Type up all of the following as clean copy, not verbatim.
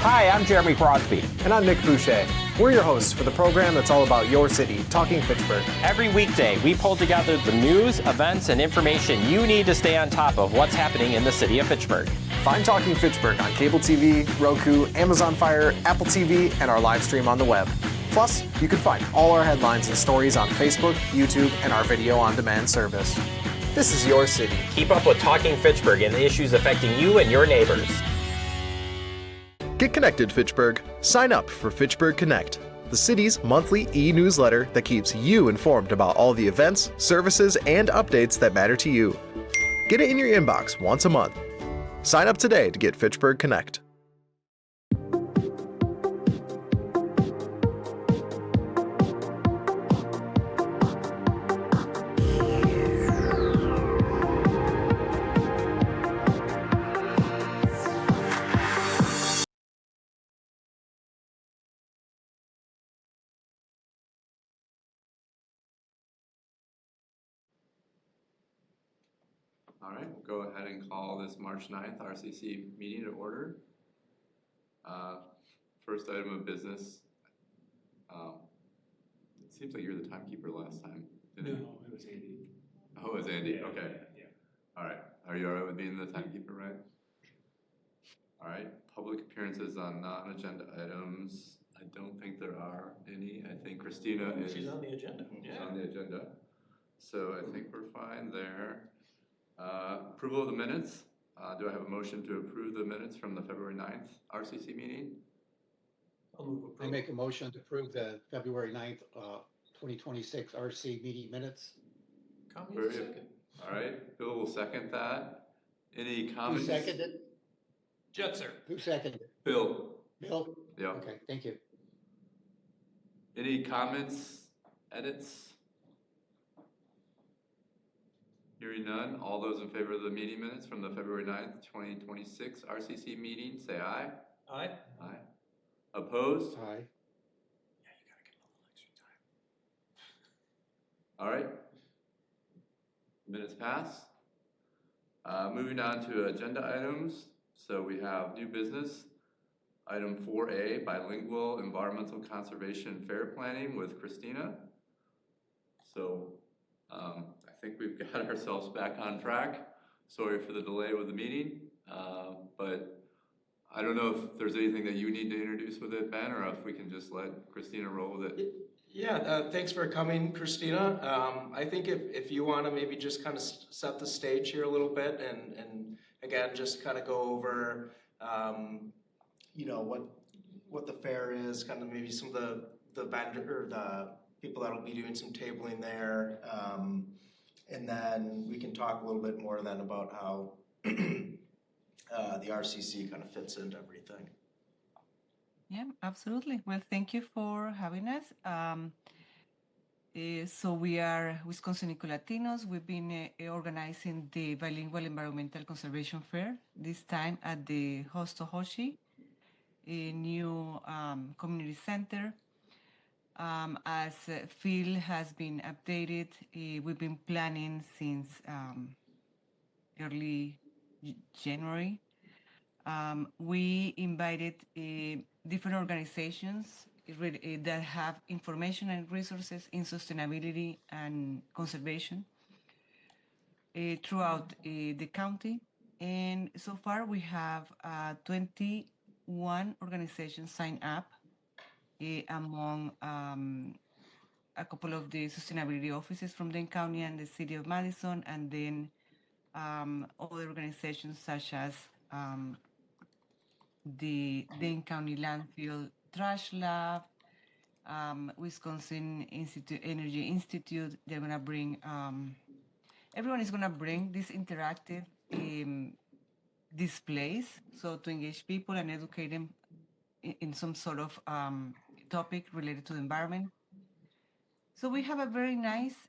Hi, I'm Jeremy Crosby. And I'm Nick Boucher. We're your hosts for the program that's all about your city, Talking Fitchburg. Every weekday, we pull together the news, events, and information you need to stay on top of what's happening in the city of Fitchburg. Find Talking Fitchburg on cable TV, Roku, Amazon Fire, Apple TV, and our live stream on the web. Plus, you can find all our headlines and stories on Facebook, YouTube, and our video on demand service. This is your city. Keep up with Talking Fitchburg and the issues affecting you and your neighbors. Get connected, Fitchburg. Sign up for Fitchburg Connect, the city's monthly e-newsletter that keeps you informed about all the events, services, and updates that matter to you. Get it in your inbox once a month. Sign up today to get Fitchburg Connect. All right, we'll go ahead and call this March 9th RCC meeting to order. First item of business. It seems like you were the timekeeper last time. No, it was Andy. Oh, it was Andy, Yeah, okay. Yeah. All right, are you all right with being the timekeeper, right? All right, public appearances on non-agenda items. I don't think there are any. I think Christina is. She's on the agenda. She's on the agenda. So I think we're fine there. Approval of the minutes. Do I have a motion to approve the minutes from the February 9th RCC meeting? I'll move approval. I make a motion to approve the February 9th, 2026 RC meeting minutes. Comment second. All right, Bill will second that. Any comments? Who seconded? Jetser. Who seconded? Bill. Bill? Yeah. Okay, thank you. Any comments, edits? Hearing none, all those in favor of the meeting minutes from the February 9th, 2026 RCC meeting, say aye. Aye. Aye. Opposed? Aye. Yeah, you gotta give a little extra time. All right. Minutes pass. Moving on to agenda items. So we have new business. Item 4A, bilingual environmental conservation fair planning with Christina. So I think we've got ourselves back on track. Sorry for the delay with the meeting, but I don't know if there's anything that you need to introduce with it, Ben, or if we can just let Christina roll with it. Yeah, thanks for coming, Christina. I think if you want to maybe just kind of set the stage here a little bit and again, just kind of go over, you know, what the fair is, kind of maybe some of the vendor or the people that'll be doing some tabling there. And then we can talk a little bit more then about how the RCC kind of fits into everything. Yeah, absolutely. Well, thank you for having us. So we are Wisconsin Ecolatinos. We've been organizing the Bilingual Environmental Conservation Fair, this time at the Hostohoshi, a new community center. As Phil has been updated, we've been planning since early January. We invited different organizations that have information and resources in sustainability and conservation throughout the county. And so far we have 21 organizations signed up among a couple of the sustainability offices from Dane County and the city of Madison, and then other organizations such as the Dane County Landfill Trash Lab, Wisconsin Energy Institute. They're gonna bring, everyone is gonna bring these interactive displays, so to engage people and educate them in some sort of topic related to the environment. So we have a very nice,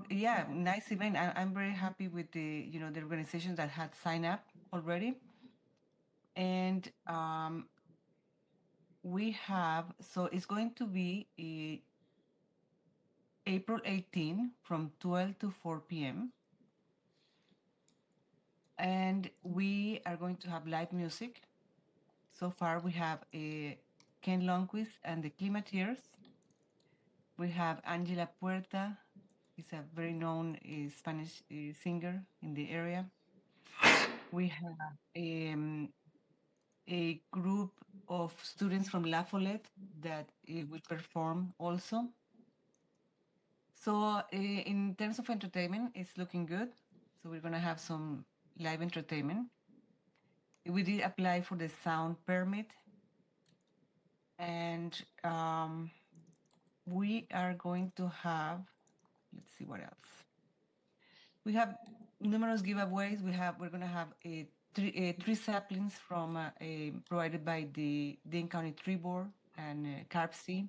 nice event. I'm very happy with the organizations that had signed up already. And we have, so it's going to be April 18 from 12 to 4 p.m. And we are going to have live music So far, we have Ken Longquist and the Climatiers. We have Angela Puerta. He's a very known Spanish singer in the area. We have a group of students from La Follette that will perform also. So in terms of entertainment, it's looking good. So we're gonna have some live entertainment. We did apply for the sound permit, and we are going to have, let's see what else. We have numerous giveaways. We're gonna have three saplings from provided by the Dane County Tree Board and CARPC.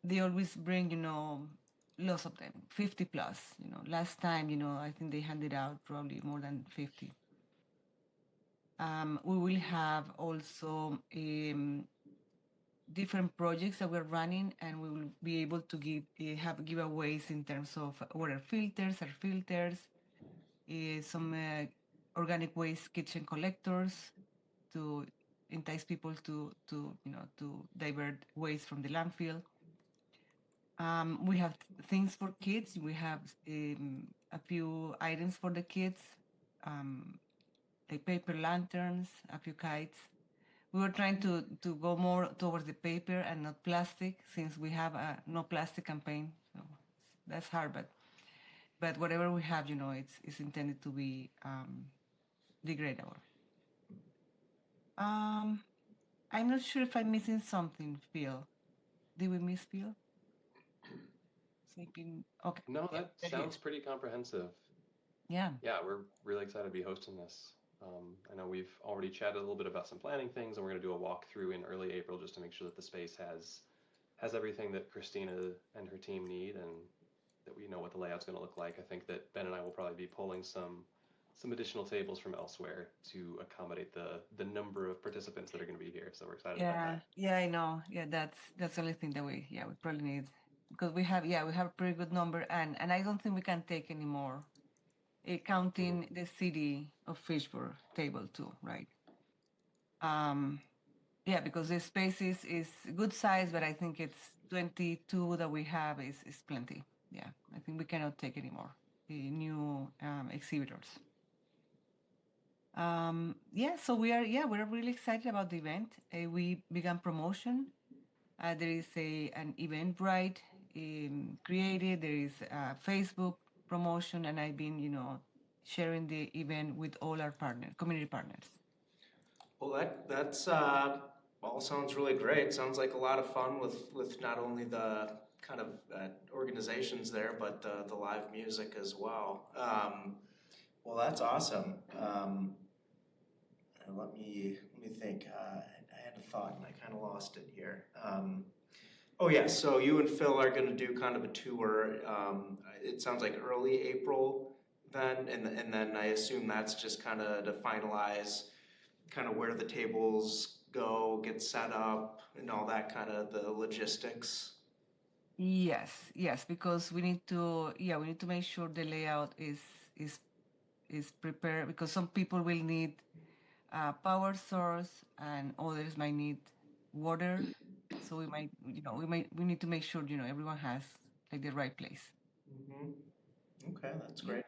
They always bring, lots of them, 50 plus. Last time, I think they handed out probably more than 50. We will have also different projects that we're running, and we will be able to have giveaways in terms of water filters, air filters, some organic waste kitchen collectors to entice people to divert waste from the landfill. We have things for kids. We have a few items for the kids, like paper lanterns, a few kites. We were trying to go more towards the paper and not plastic, since we have a no plastic campaign. So that's hard, but whatever we have, it's intended to be degradable. I'm not sure if I'm missing something, Phil. Did we miss Phil? Thinking, okay. No, that sounds pretty comprehensive. Yeah. Yeah, we're really excited to be hosting this. I know we've already chatted a little bit about some planning things, and we're going to do a walkthrough in early April just to make sure that the space has everything that Christina and her team need, and that we know what the layout's going to look like. I think that Ben and I will probably be pulling some additional tables from elsewhere to accommodate the number of participants that are going to be here. So we're excited about that. Yeah, I know. Yeah, that's the only thing that we probably need, because we have a pretty good number, and I don't think we can take any more. Counting the city of Fitchburg table too, right? Yeah, because the space is good size, but I think it's 22 that we have is plenty. Yeah, I think we cannot take any more new exhibitors. Yeah, so we're really excited about the event. We began promotion. There is an Eventbrite created. There is a Facebook promotion, and I've been, sharing the event with all our community partners. Well, that's all sounds really great. Sounds like a lot of fun with not only the kind of organizations there, but the live music as well. Well, that's awesome. Let me think. I had a thought and I kind of lost it here. Oh yeah, so you and Phil are going to do kind of a tour. It sounds like early April then, and then I assume that's just kind of to finalize kind of where the tables go, get set up, and all that kind of the logistics. Yes, because we need to make sure the layout is prepared, because some people will need a power source and others might need water. So we need to make sure everyone has like the right place. Mm-hmm. Okay, that's great.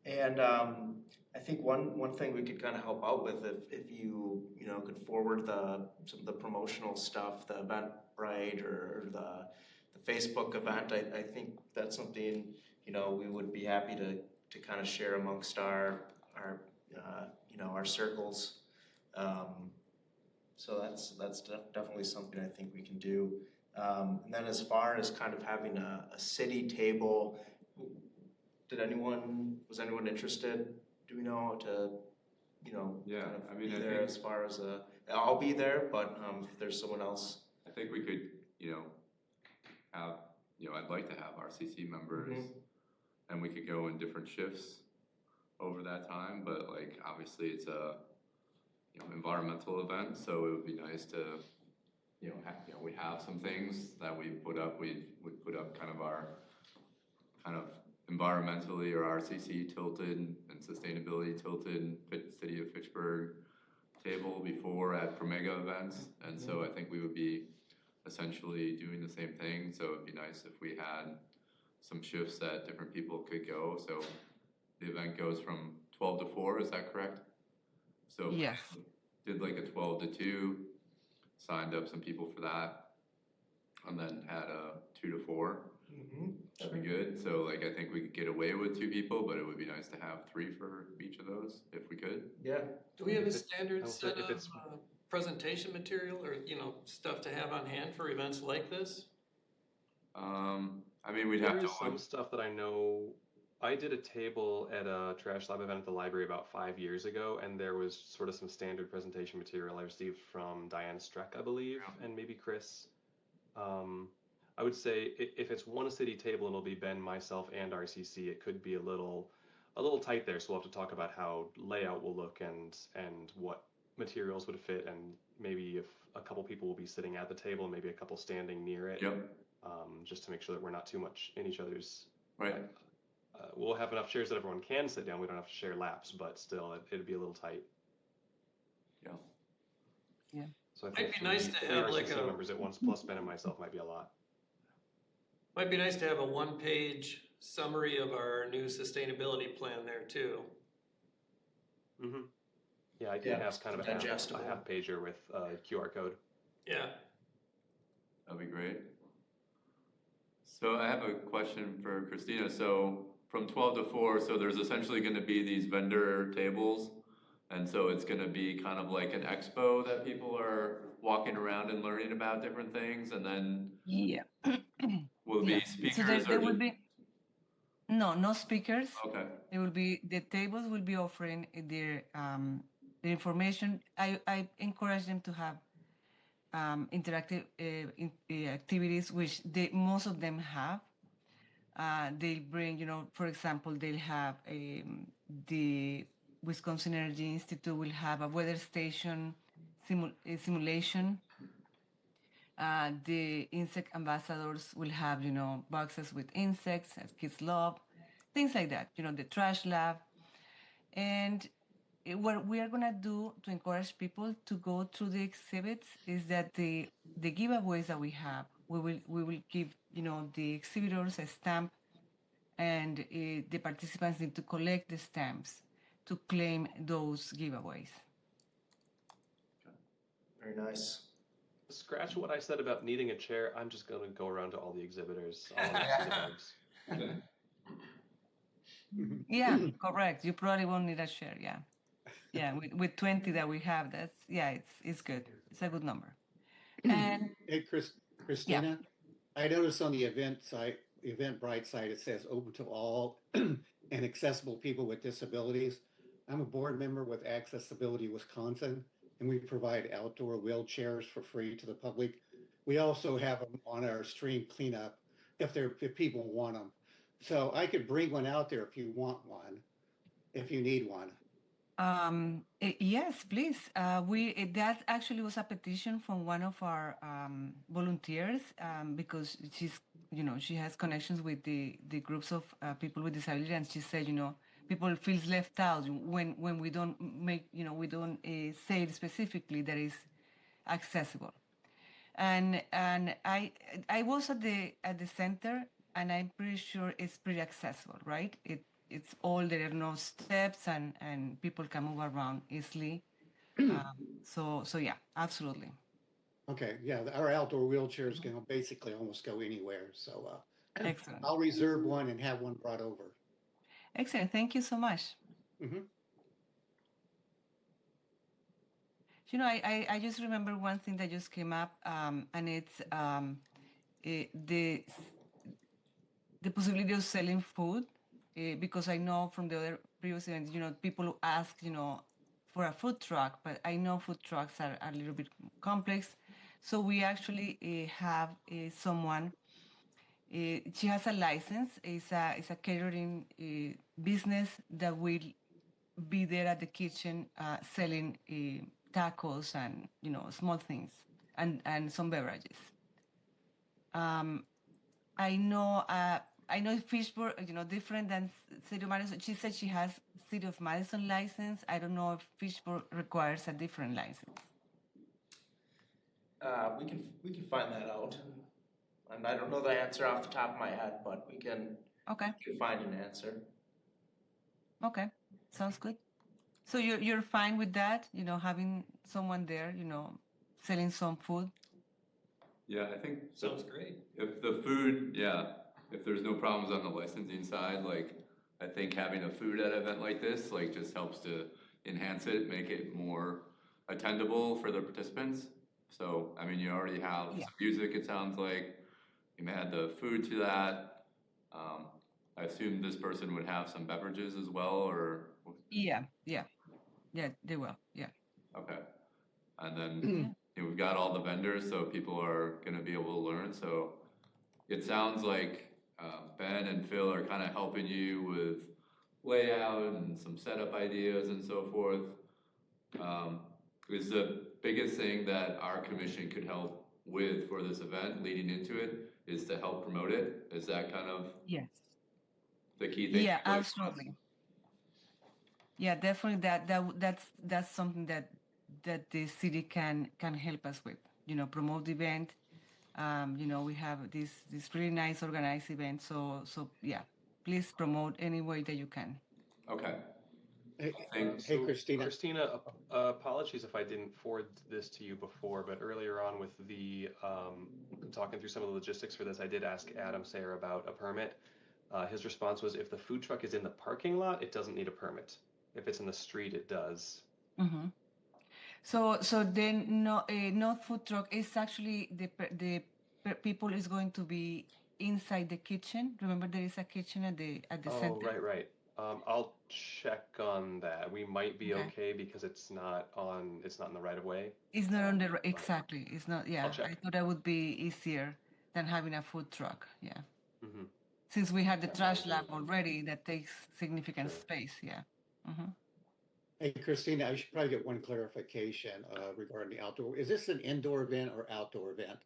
And I think one thing we could kind of help out with, if you could forward some of the promotional stuff, the Eventbrite or the Facebook event. I think that's something we would be happy to kind of share amongst our circles. So that's definitely something I think we can do. And then as far as kind of having a city table, was anyone interested? Do we know to, Yeah, kind of I mean, be I there think- as far as I'll be there, but if there's someone else. I think we could, have, I'd like to have RCC members, and we could go in different shifts over that time, but like, obviously it's a, environmental event, so it would be nice to, we have some things that we put up, we put up kind of our, environmentally or RCC tilted and sustainability tilted city of Fitchburg table before at Promega events, and so I think we would be essentially doing the same thing. So it'd be nice if we had some shifts that different people could go. So the event goes from 12 to 4, is that correct? So if we Yes. did like a 12 to 2, signed up some people for that, and then had a 2 to 4. That'd be good. So like I think we could get away with 2 people, but it would be nice to have 3 for each of those if we could. Yeah. Do we have a If it- standard I'll say set if of it's- presentation material or, stuff to have on hand for events like this? I mean, we'd There have to is some look. stuff that I know. I did a table at a Trash Lab event at the library about 5 years ago, and there was sort of some standard presentation material I received from Diane Streck, I believe, and maybe Chris. I would say if it's one city table, it'll be Ben, myself, and RCC. It could be a little tight there, so we'll have to talk about how layout will look and what materials would fit, and maybe if a couple people will be sitting at the table and maybe a couple standing near it. Yep. Just to make sure that we're not too much in each other's. Right. We'll have enough chairs that everyone can sit down. We don't have to share laps, but still, it'd be a little tight. Yeah. Yeah. So I Might think be nice to have like RCC a- members at once, plus Ben and myself, might be a lot. Might be nice to have a one-page summary of our new sustainability plan there too. Mm-hmm. Yeah, I can Yeah, have kind of a digestible. half pager with QR code. Yeah. That'd be great. So I have a question for Christina. So from 12 to 4, so there's essentially going to be these vendor tables, and so it's going to be kind of like an expo that people are walking around and learning about different things, and then Yeah. will it Yeah. be speakers So there or will just- be no speakers. Okay. It will be the tables will be offering their information. I encourage them to have interactive activities, which most of them have. They'll bring, for example, they'll have the Wisconsin Energy Institute will have a weather station simulation. The insect ambassadors will have, boxes with insects that kids love, things like that, the trash lab. And what we are going to do to encourage people to go through the exhibits is that the giveaways that we have, we will give, the exhibitors a stamp, and the participants need to collect the stamps to claim those giveaways. Very nice. Scratch what I said about needing a chair. I'm just going to go around to all the exhibitors. I want to see the bugs. Yeah, correct. You probably won't need a share. Yeah, yeah. With 20 that we have, it's good. It's a good number. And Hey, Christina, I noticed on the Eventbrite site, it says open to all and accessible people with disabilities. I'm a board member with Accessibility Wisconsin, and we provide outdoor wheelchairs for free to the public. We also have them on our stream cleanup if people want them. So I could bring one out there if you want one, if you need one. yes, please. That actually was a petition from one of our volunteers, because she has connections with the groups of people with disability, and she said, people feels left out when we don't make, we don't say it specifically that is accessible. And I was at the center, and I'm pretty sure it's pretty accessible, right? It's all, there are no steps, and people can move around easily. So yeah, absolutely. Okay, yeah, our outdoor wheelchairs can basically almost go anywhere. So Excellent. I'll reserve one and have one brought over. Excellent. Thank you so much. Mhm. I just remember one thing that just came up, and it's the possibility of selling food, because I know from the other previous events, people who ask, for a food truck, but I know food trucks are a little bit complex. So we actually have someone. She has a license. It's a catering business that will be there at the kitchen selling tacos and small things and some beverages. I know Fitchburg, different than City of Madison. She said she has City of Madison license. I don't know if Fitchburg requires a different license. We can find that out. And I don't know the answer off the top of my head, but we can find an answer. Okay, sounds good. So you're fine with that? Having someone there, selling some food. Yeah, I think Sounds great. if the food, if there's no problems on the licensing side, like I think having a food at an event like this, like just helps to enhance it, make it more attendable for the participants. So, I mean, you already have some music, it sounds like. You may add the food to that. I assume this person would have some beverages as well, or? Yeah, they will, yeah. Okay. And then we've got all the vendors, so people are gonna be able to learn. So it sounds like Ben and Phil are kind of helping you with layout and some setup ideas and so forth. Is the biggest thing that our commission could help with for this event leading into it is to help promote it? Is that kind of the key thing? Yeah, absolutely. Yeah, definitely. That's something that the city can help us with. Promote the event. We have this really nice organized event. So yeah, please promote any way that you can. Okay. Hey, Christina. Christina, apologies if I didn't forward this to you before, but earlier on with the talking through some of the logistics for this, I did ask Adam Sayer about a permit. His response was, if the food truck is in the parking lot, it doesn't need a permit. If it's in the street, it does. Mm-hmm. So then no food truck. It's actually the people is going to be inside the kitchen. Remember, there is a kitchen at the center. Oh, right. I'll check on that. We might be okay because it's not in the right of way. It's not on the exactly. It's not. Yeah, I'll check. I thought that would be easier than having a food truck. Yeah. Mm-hmm. Since we have the trash lab already, that takes significant space. Yeah. Mm-hmm. Hey, Christina, I should probably get one clarification regarding the outdoor. Is this an indoor event or outdoor event?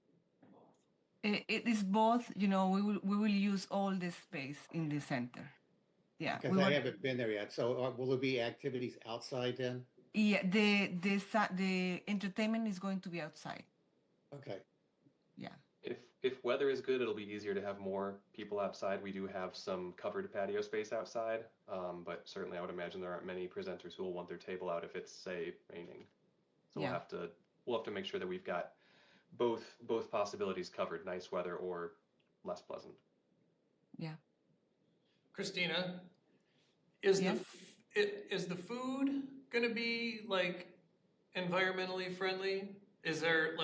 It is both. We will use all the space in the center. Yeah. Because I haven't been there yet. So will there be activities outside then? Yeah. The entertainment is going to be outside. Okay. Yeah. If weather is good, it'll be easier to have more people outside. We do have some covered patio space outside, but certainly I would imagine there aren't many presenters who will want their table out if it's, say, raining. So we'll have to make sure that we've got both possibilities covered, nice weather or less pleasant. Yeah. Christina, is the food gonna be like environmentally friendly? Is there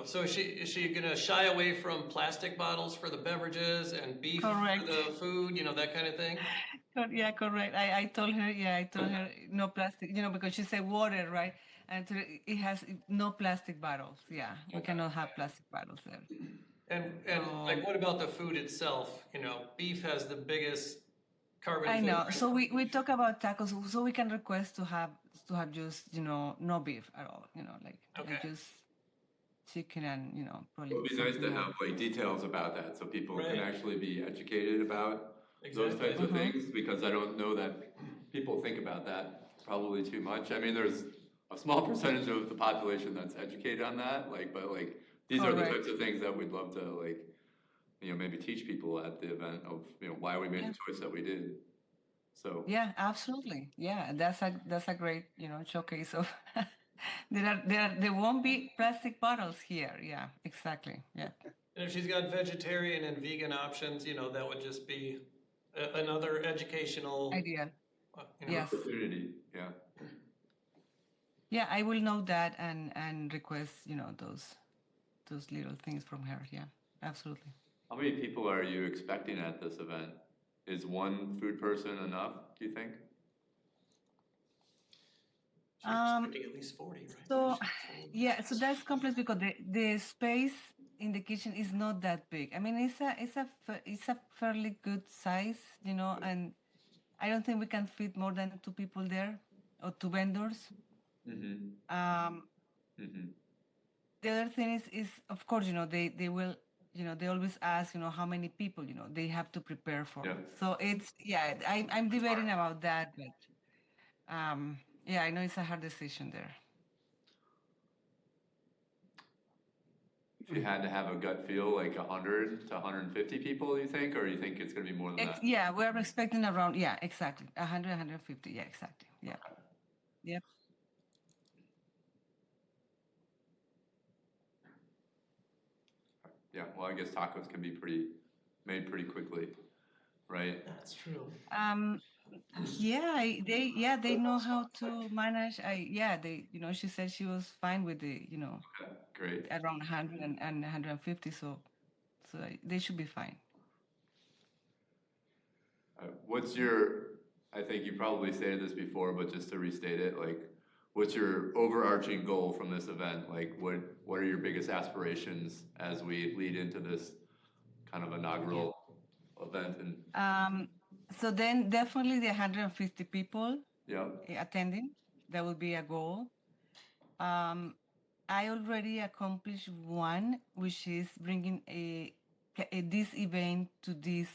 so is she gonna shy away from plastic bottles for the beverages and beef for the food, that kind of thing? Yeah, correct. I told her no plastic, because she said water, right? And it has no plastic bottles. Yeah, we cannot have plastic bottles there. And what about the food itself? Beef has the biggest carbon footprint. I know. So we talk about tacos, so we can request to have just no beef at all. Like just chicken and probably. It would be nice to have like details about that so people can actually be educated about those types of things, because I don't know that people think about that probably too much. I mean, there's a small percentage of the population that's educated on that, but these are the types of things that we'd love to maybe teach people at the event of why we made the choice that we did. So yeah, absolutely. Yeah, that's a great showcase of there won't be plastic bottles here. Yeah, exactly. Yeah. And if she's got vegetarian and vegan options, that would just be another educational ideal. Yes. Opportunity. Yeah. Yeah, I will note that and request those little things from her. Yeah, absolutely. How many people are you expecting at this event? Is one food person enough, do you think? She's expecting at least 40, right? So so that's complex because the space in the kitchen is not that big. I mean, it's a fairly good size, and I don't think we can fit more than 2 people there or 2 vendors. The other thing is of course, they will they always ask, how many people, they have to prepare for. Yeah. So it's, I'm debating about that, but I know it's a hard decision there. If you had to have a gut feel, like 100 to 150 people, you think, or you think it's going to be more than that? Yeah, we're expecting around, exactly, 100, 150, exactly, yeah. Yep. Yeah, well, I guess tacos can be made pretty quickly, right? That's true. They know how to manage. She said she was fine with the, Okay, great. around 100 and 150, so they should be fine. What's your, I think you probably stated this before, but just to restate it, like, what's your overarching goal from this event? Like, what are your biggest aspirations as we lead into this kind of inaugural event? And So then definitely the 150 people yeah, attending, that would be a goal. I already accomplished one, which is bringing this event to this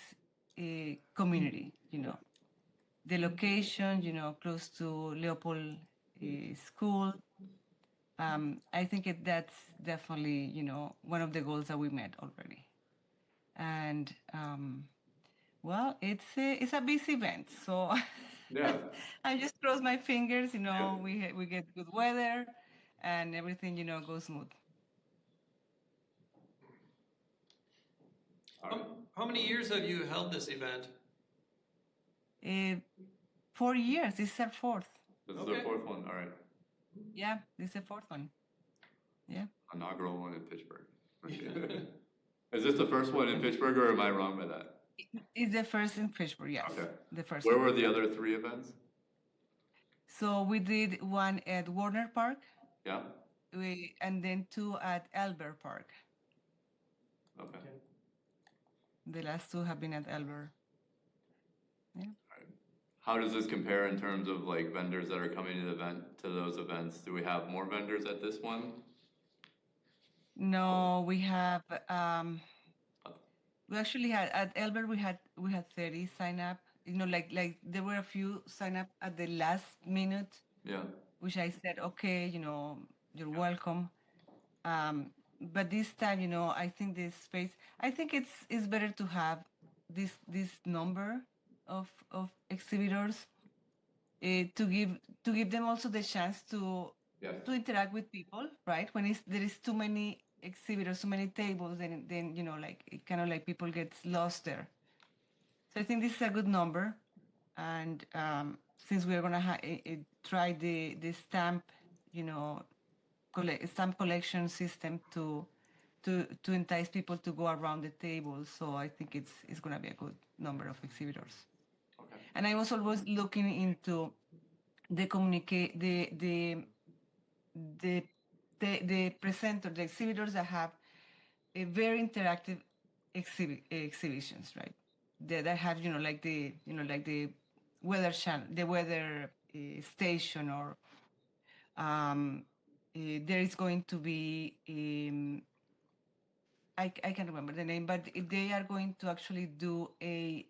community, the location, close to Leopold School. I think that's definitely, one of the goals that we met already. And well, it's a busy event, so yeah. I just cross my fingers, we get good weather and everything, goes smooth. How many years have you held this event? 4 years. This is our fourth. This is the fourth one, all right. Yeah, this is the fourth one. Yeah. Inaugural one in Fitchburg. Is this the first one in Fitchburg, or am I wrong by that? It's the first in Fitchburg, yes. Okay. The first Where one. were the other 3 events? So we did one at Warner Park. Yeah. And then 2 at Albert Park. Okay. The last 2 have been at Albert. Yeah. How does this compare in terms of like vendors that are coming to those events? Do we have more vendors at this one? No, we have we actually had at Albert we had 30 sign up. Like there were a few sign up at the last minute. Yeah. Which I said, okay, you're welcome. But this time, I think this space, I think it's better to have this number of exhibitors to give them also the chance to interact with people, right? When there is too many exhibitors, too many tables, then like it kind of like people get lost there. So I think this is a good number, and since we are gonna try the stamp, stamp collection system to entice people to go around the table. So I think it's gonna be a good number of exhibitors. Okay. And I was always looking into the presenter, the exhibitors that have a very interactive exhibitions, right? That have like the weather channel, the weather station, or there is going to be I can't remember the name, but they are going to actually do a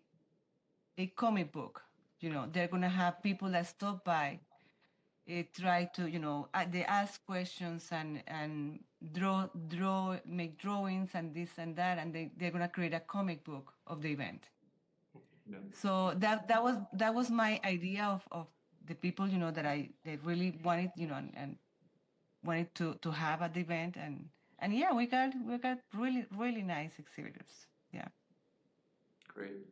comic book. They're going to have people that stop by, try to, they ask questions and make drawings and this and that, and they're going to create a comic book of the event. Yeah. So that was my idea of the people, that they really wanted, and wanted to have at the event, and yeah, we got really, really nice exhibitors. Yeah. Great.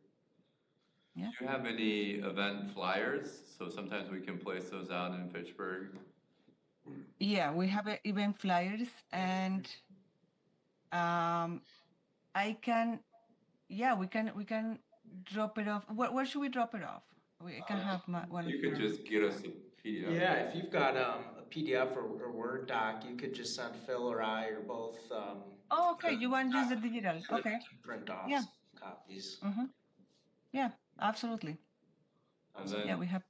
Yeah. Do you have any event flyers? So sometimes we can place those out in Fitchburg. Yeah, we have event flyers, and I can, we can drop it off. Where should we drop it off? We can have one. You could just get us a PDF. Yeah, if you've got a PDF or Word doc, you could just send Phil or I or both. Oh, okay. You want to use the digital? Okay. Print off Yeah. copies. Mm-hmm. Yeah, absolutely. And then, Yeah, we have.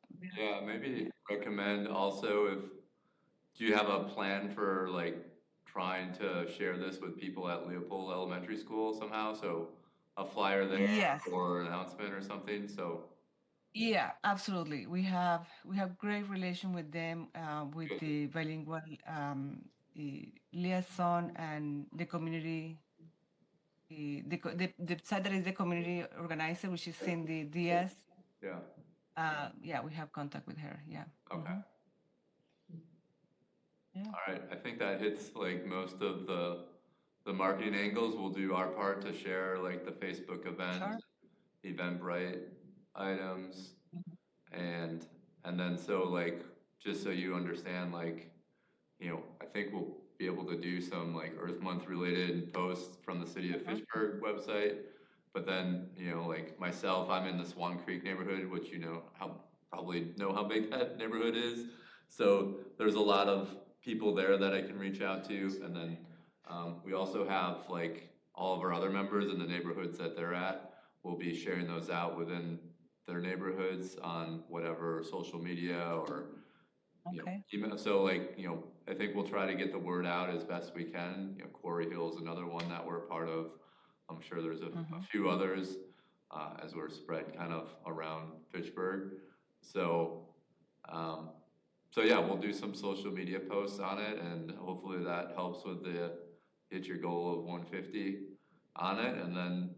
maybe recommend also do you have a plan for like trying to share this with people at Leopold Elementary School somehow, so a flyer there Yes. or an announcement or something, so. Yeah, absolutely. We have great relation with them, with Good. the bilingual liaison and the community. The side that is the community organizer, which is Cindy Diaz. Yeah, Yeah, we have contact with her. Yeah. okay. Mhm. Yeah. All right, I think that hits like most of the marketing angles. We'll do our part to share like the Facebook event, Sure. Eventbrite items, Mhm. and then so like just so you understand, like, you know, I think we'll be able to do some like Earth Month related posts from the City of Fitchburg website. But then, you know, like myself, I'm in the Swan Creek neighborhood, which you know probably know how big that neighborhood is. So there's a lot of people there that I can reach out to, and then we also have like all of our other members in the neighborhoods that they're at. We'll be sharing those out within their neighborhoods on whatever social media or you know, Okay. email. So like, you know, I think we'll try to get the word out as best we can. You know, Quarry Hill is another one that we're a part of. I'm sure there's a few others as we're spread kind of around Fitchburg. So, so yeah, we'll do some social media posts on it, and hopefully that helps with the hit your goal of 150 on it, and then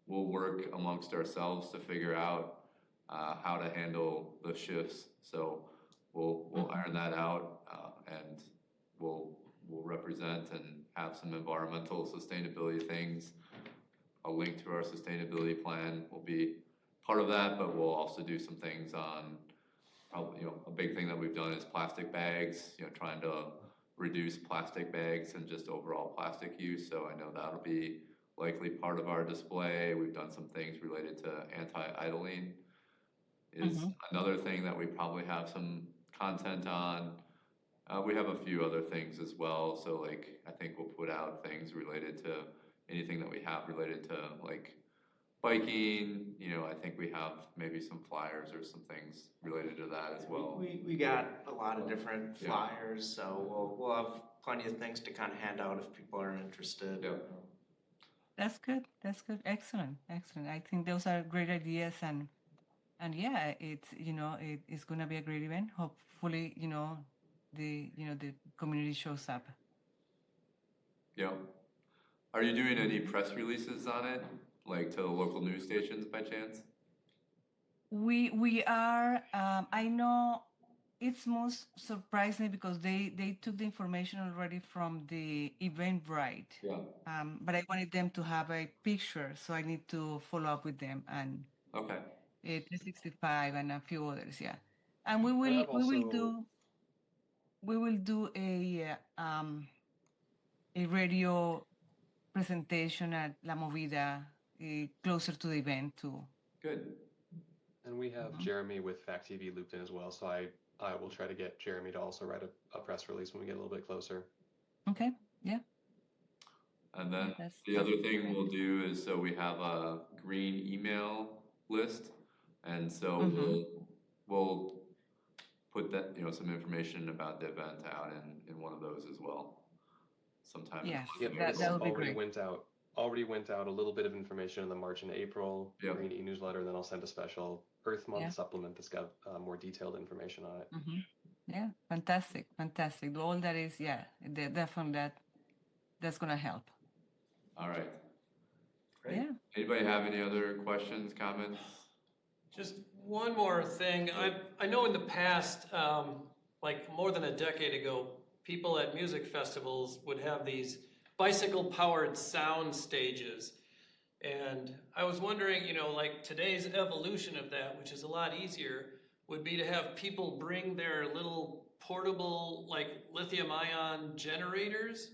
we'll work amongst ourselves to figure out how to handle the shifts. So we'll iron that out, and we'll represent and have some environmental sustainability things. A link to our sustainability plan will be part of that, but we'll also do some things on probably, you know, a big thing that we've done is plastic bags, you know, trying to reduce plastic bags and just overall plastic use. So I know that'll be likely part of our display. We've done some things related to anti-idling is another thing that we probably have some content on. We have a few other things as well. So like, I think we'll put out things related to anything that we have related to like biking. You know, I think we have maybe some flyers or some things related to that as well. We got a lot of different Yeah. flyers, so we'll have plenty of things to kind of hand out if people are interested. Yeah. That's good. That's good. Excellent. Excellent. I think those are great ideas, and yeah, it's, you know, it's gonna be a great event. Hopefully, you know, the community shows up. Yeah. Are you doing any press releases on it, like to the local news stations by chance? We are. I know it's most surprising because they took the information already from the Eventbrite. Yeah. But I wanted them to have a picture, so I need to follow up with them and Okay. 365 and a few others. Yeah, and we I have will do a radio presentation at La Movida closer to the event too. Good. And we have Jeremy with FACTv looped in as well, so I will try to get Jeremy to also write a press release when we get a little bit closer. Okay. Yeah. And then Yeah, the other thing we'll do is, so we have a green email list, and so we'll put that, you know, some information about the event out in one of those as well. Sometime. Yes, in the that month of would be April. great. Already went out a little bit of information in the March and April Yeah. green e-newsletter, and then I'll send a special Earth Month Yeah. supplement that's got more detailed information on it. Yeah, fantastic. All that is, yeah, definitely that's gonna help. All right. Great. Yeah. Anybody have any other questions, comments? Just one more thing. I know in the past, like more than a decade ago, people at music festivals would have these bicycle-powered sound stages. And I was wondering, you know, like today's evolution of that, which is a lot easier, would be to have people bring their little portable, like lithium-ion generators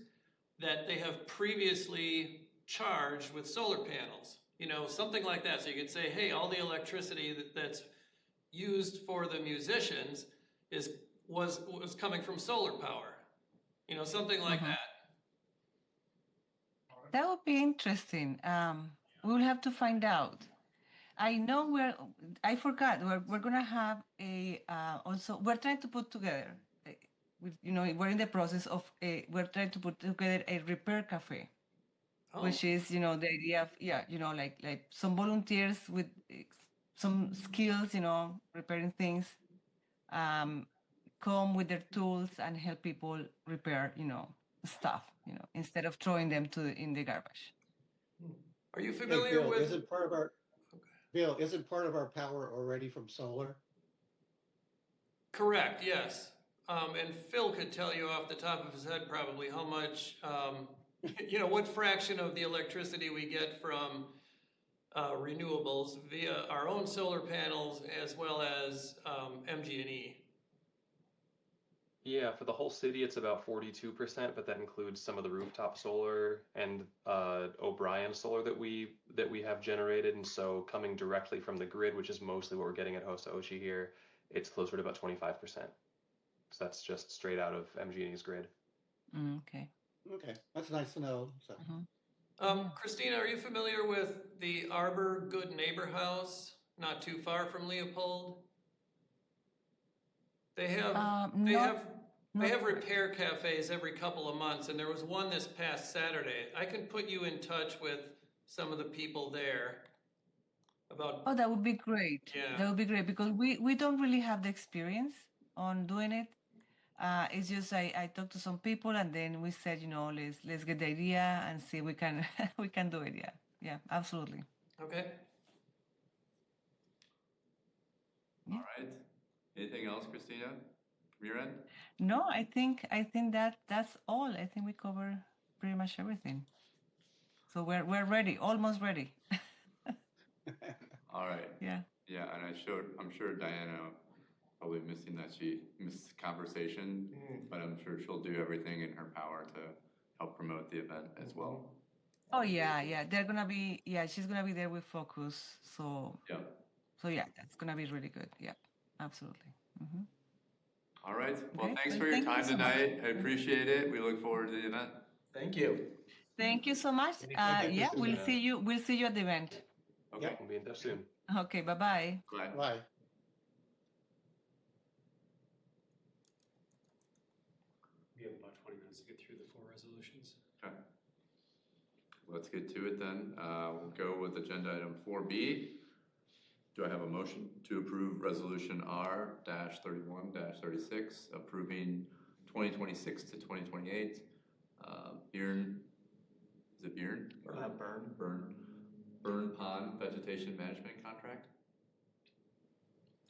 that they have previously charged with solar panels. You know, something like that. So you could say, hey, all the electricity that's used for the musicians was coming from solar power. You know, something like that. That would be interesting. We'll have to find out. I know I forgot, we're gonna have also, we're trying to put together we're in the process of we're trying to put together a repair cafe, Oh, which is the idea of like some volunteers with some skills, repairing things, come with their tools and help people repair, stuff, instead of throwing them in the garbage. are you Hey, familiar Bill, with? isn't part of our power already from solar? Correct, yes. And Phil could tell you off the top of his head probably how much, what fraction of the electricity we get from renewables via our own solar panels as well as MG&E. Yeah, for the whole city, it's about 42%, but that includes some of the rooftop solar and O'Brien solar that we have generated. And so coming directly from the grid, which is mostly what we're getting at Hosta Ochi here, it's closer to about 25%. So that's just straight out of MG&E's grid. Okay. Okay, that's nice to know. So, Christina, are you familiar with the Arbor Good Neighbor House, not too far from Leopold? They have they have repair cafes every couple of months, and there was one this past Saturday. I can put you in touch with some of the people there about. Oh, that would be great. Yeah. That would be great because we don't really have the experience on doing it. It's just I talked to some people and then we said, let's get the idea and see we can we can do it. Yeah, yeah, absolutely. Okay. Yeah. All right. Anything else, Christina, from your end? No, I think that's all. I think we cover pretty much everything. So we're ready, almost ready. All right. Yeah. Yeah, and I'm sure Diana probably missing that she missed the conversation, but I'm sure she'll do everything in her power to help promote the event as well. Oh yeah, yeah. She's gonna be there with focus. So Yeah. so yeah, that's gonna be really good. Yeah, absolutely. Mm-hmm. All right. Well, Okay. thanks Well, for your thank you time so much. tonight. I appreciate it. We look forward to the event. Thank you. Thank you so much. you, Yeah, we'll Christina. see you. We'll see you at the event. Okay. We'll be in touch soon. Okay. Bye bye. Bye. Bye. We have about 20 minutes to get through the 4 resolutions. Okay. Let's get to it then. We'll go with agenda item 4B. Do I have a motion to approve resolution R-31-36 approving 2026 to 2028 Burn, is it Burn? Burn Pond Vegetation Management Contract?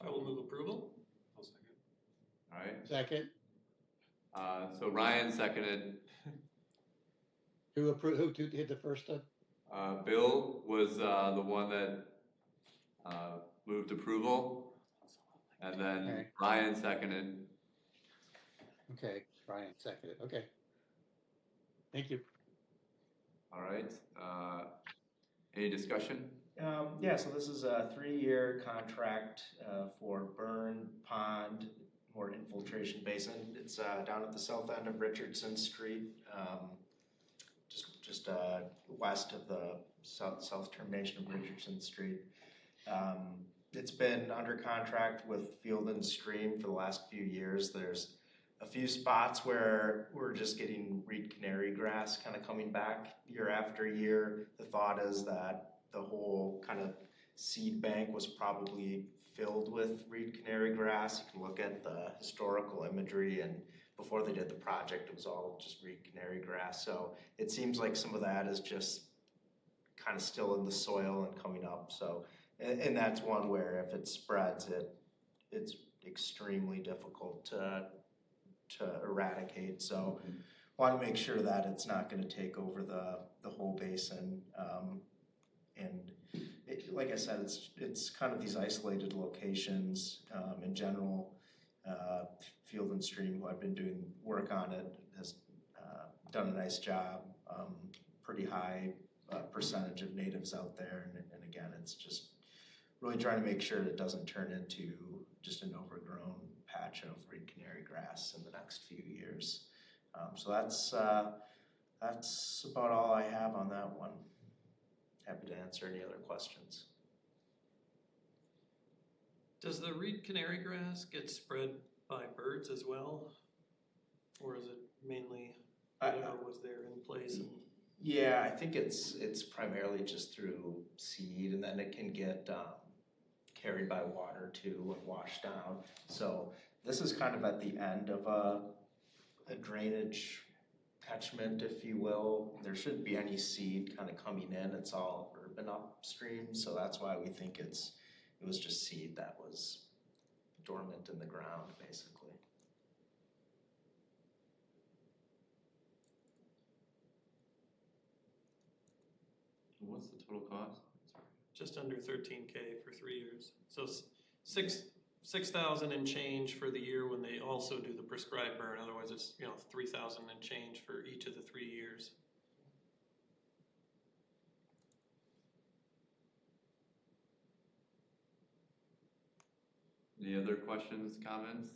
I will move approval. I'll second. All right. Second, So Ryan seconded. who did the first one? Bill was the one that moved approval, and then Okay. Ryan seconded. Okay, Brian seconded. Okay. Thank you. All right. Any discussion? Yeah, so this is a 3-year contract for Burn Pond or Infiltration Basin. It's down at the south end of Richardson Street, just west of the south termination of Richardson Street. It's been under contract with Field and Stream for the last few years. There's a few spots where we're just getting reed canary grass kind of coming back year after year. The thought is that the whole kind of seed bank was probably filled with reed canary grass. You can look at the historical imagery, and before they did the project, it was all just reed canary grass. So it seems like some of that is just kind of still in the soil and coming up. So, and that's one where if it spreads, it's extremely difficult to eradicate. So want to make sure that it's not going to take over the whole basin. And like I said, it's kind of these isolated locations. In general, Field and Stream, who I've been doing work on it, has done a nice job. Pretty high percentage of natives out there, and again, it's just really trying to make sure it doesn't turn into just an overgrown patch of reed canary grass in the next few years. So that's about all I have on that one. Happy to answer any other questions. Does the reed canary grass get spread by birds as well? Or is it mainly I- whatever was there in place? And Yeah, I think it's primarily just through seed, and then it can get carried by water too and washed down. So this is kind of at the end of a drainage catchment, if you will. There shouldn't be any seed kind of coming in. It's all urban upstream, so that's why we think it was just seed that was dormant in the ground, basically. What's the total cost? just under 13K for 3 years. So 6,000 and change for the year when they also do the prescribed burn. Otherwise, it's 3,000 and change for each of the 3 years. Any other questions, comments?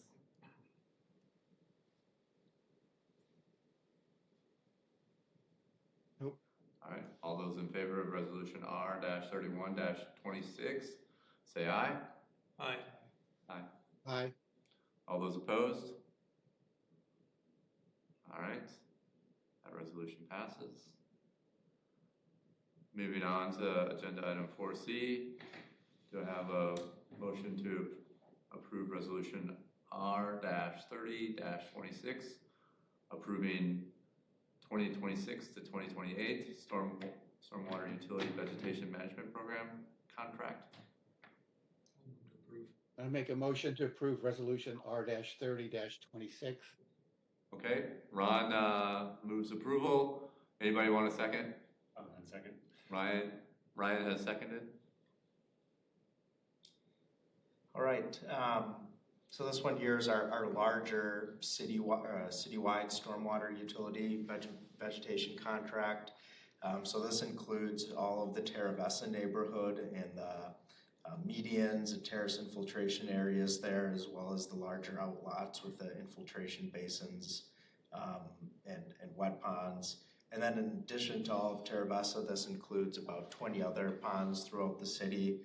Nope. All right, all those in favor of resolution R-31-26, say aye. Aye. Aye. Aye. All those opposed? All right, that resolution passes. Moving on to agenda item 4C, do I have a motion to approve resolution R-30-26, approving 2026 to 2028 stormwater utility vegetation management program contract? I make a motion to approve resolution R-30-26. Okay, Ron moves approval. Anybody want a second? And second. Ryan has seconded. All right, so this one here is our larger citywide stormwater utility vegetation contract. So this includes all of the Terra Vesta neighborhood and the medians and terrace infiltration areas there, as well as the larger outlots with the infiltration basins and wet ponds. And then in addition to all of Terra Vesta, this includes about 20 other ponds throughout the city.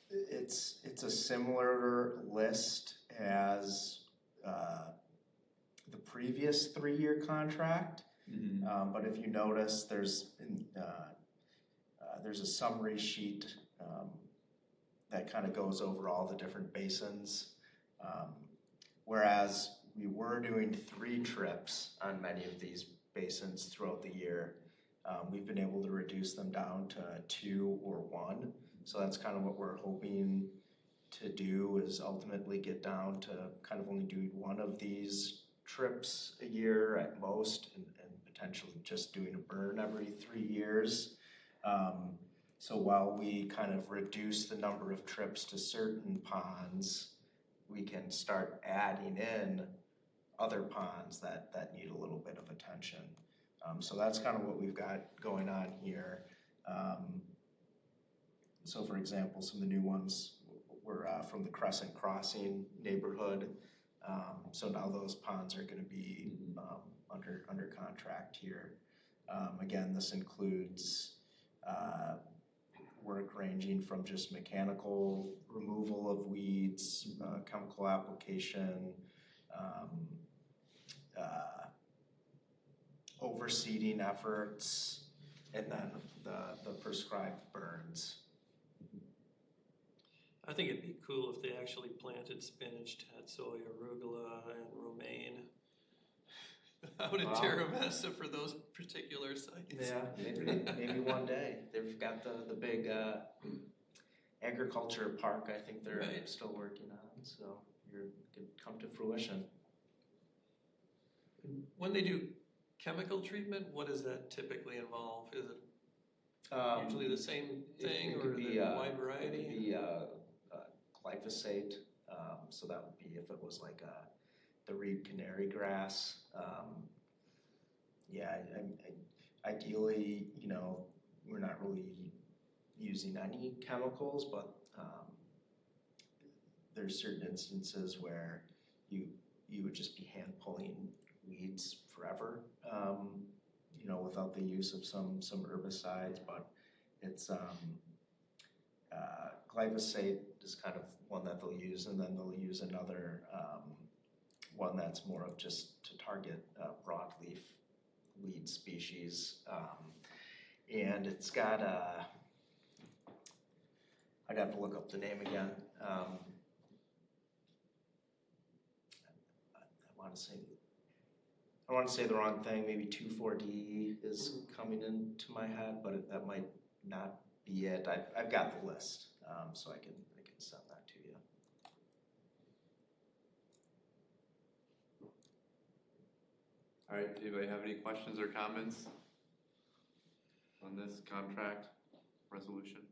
It's a similar list as the previous 3-year contract, but if you notice, there's a summary sheet that kind of goes over all the different basins, whereas we were doing 3 trips on many of these basins throughout the year. We've been able to reduce them down to 2 or 1. So that's kind of what we're hoping to do, is ultimately get down to kind of only doing 1 of these trips a year at most, and potentially just doing a burn every 3 years. So while we kind of reduce the number of trips to certain ponds, we can start adding in other ponds that need a little bit of attention. So that's kind of what we've got going on here. So for example, some of the new ones were from the Crescent Crossing neighborhood. So now those ponds are gonna be under contract here. Again, this includes work ranging from just mechanical removal of weeds, chemical application, overseeding efforts, and then the prescribed burns. I think it'd be cool if they actually planted spinach, tatsoi, arugula, and romaine out in Terra Vesta for those particular sites. Yeah, maybe one day. They've got the big agriculture park, I think they're still working on, so it could come to fruition. When they do chemical treatment, what does that typically involve? Is it usually the same thing, or is it a wide variety? It could be glyphosate, so that would be if it was like the reed canary grass. Ideally, we're not really using any chemicals, but there's certain instances where you would just be hand pulling weeds forever, without the use of some herbicides. But it's glyphosate is kind of one that they'll use, and then they'll use another one and that's more of just to target broadleaf weed species. And it's got a, I'd have to look up the name again. I want to say the wrong thing. Maybe 2,4-D is coming into my head, but that might not be it. I've got the list, so I can send that to you. All right, anybody have any questions or comments on this contract resolution?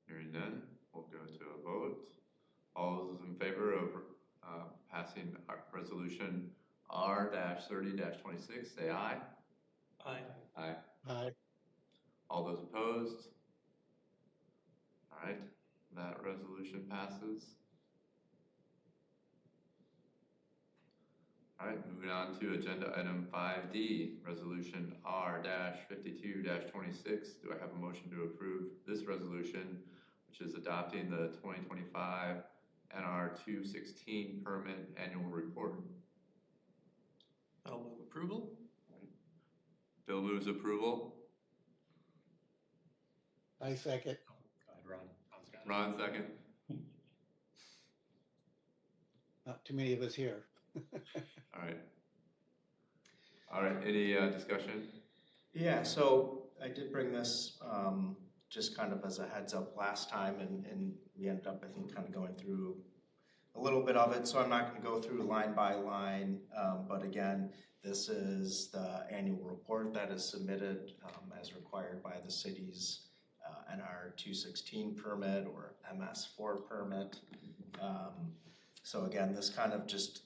Hearing none, we'll go to a vote. All those in favor of passing our resolution R-30-26, say aye. Aye. Aye. Aye. All those opposed? All right, that resolution passes. All right, moving on to agenda item 5D, resolution R-52-26. Do I have a motion to approve this resolution, which is adopting the 2025 NR 216 permit annual report? I'll move approval. Bill moves approval. I second. Go ahead, Ron. Ron's got it. Ron second. Not too many of us here. All right. All right, any discussion? Yeah, so I did bring this just kind of as a heads up last time, and we ended up, I think, kind of going through a little bit of it, so I'm not going to go through line by line, but again, this is the annual report that is submitted as required by the city's NR 216 permit or MS4 permit. So again, this kind of just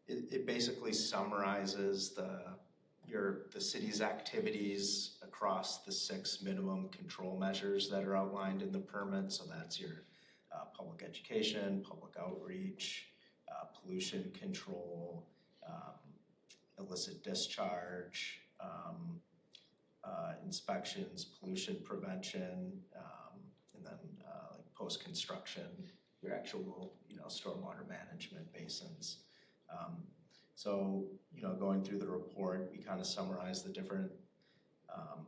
it basically summarizes the city's activities across the 6 minimum control measures that are outlined in the permit. So that's your public education, public outreach, pollution control, illicit discharge, inspections, pollution prevention, and then like post-construction, your actual stormwater management basins. So going through the report, we kind of summarize the different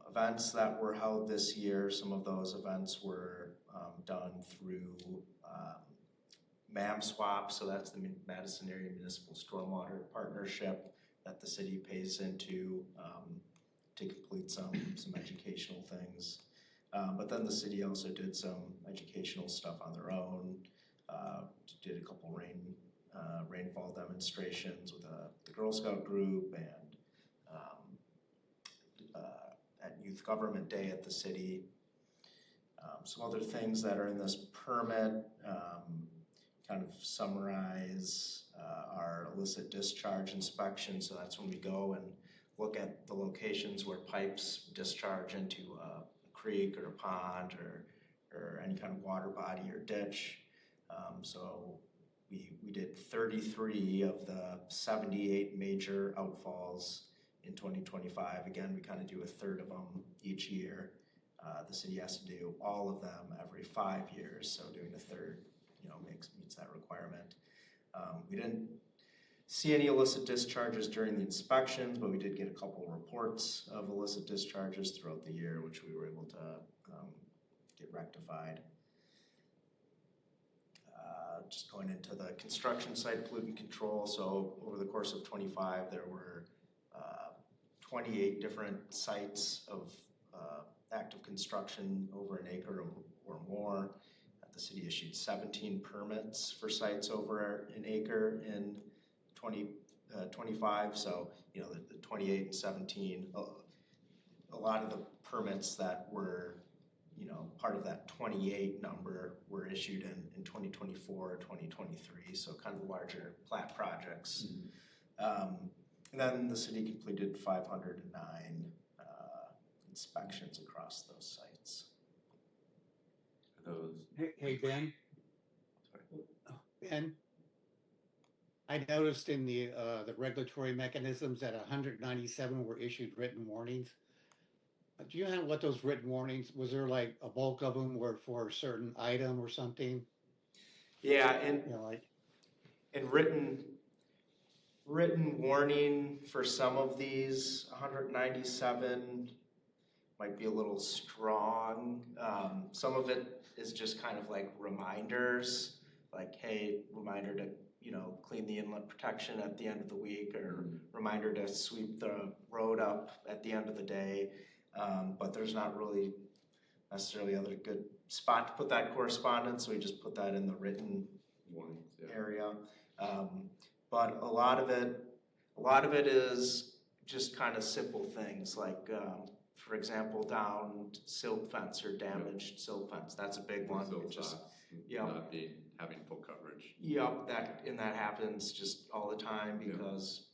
events that were held this year. Some of those events were done through MAM swap, so that's the Madison Area Municipal Stormwater Partnership that the city pays into to complete some educational things. But then the city also did some educational stuff on their own, did a couple rainfall demonstrations with the Girl Scout group and at Youth Government Day at the city. Some other things that are in this permit kind of summarize our illicit discharge inspection. So that's when we go and look at the locations where pipes discharge into a creek or a pond or any kind of water body or ditch. So we did 33 of the 78 major outfalls in 2025. Again, we kind of do a third of them each year. The city has to do all of them every 5 years, so doing a third, meets that requirement. We didn't see any illicit discharges during the inspections, but we did get a couple reports of illicit discharges throughout the year, which we were able to get rectified. Just going into the construction site pollutant control, so over the course of 25, there were 28 different sites of active construction over an acre or more. The city issued 17 permits for sites over an acre in 2025. So, the 28 and 17, a lot of the permits that were, part of that 28 number were issued in 2024 or 2023. So kind of larger plat projects. And then the city completed 509 inspections across those sites. Hey, Ben. Sorry. Ben, I noticed in the regulatory mechanisms that 197 were issued written warnings. Do you know what those written warnings, was there like a bulk of them were for a certain item or something? Yeah, and, You know, like, and written warning for some of these, 197 might be a little strong. Some of it is just kind of like reminders, like, hey, reminder to, clean the inlet protection at the end of the week, or reminder to sweep the road up at the end of the day. But there's not really necessarily other good spot to put that correspondence, so we just put that in the written Warnings, yeah. area. But a lot of it is just kind of simple things like, for example, downed silt fence or damaged silt fence. That's a big one. Silt It just, socks yeah. not having full coverage. Yep, that happens just all the time because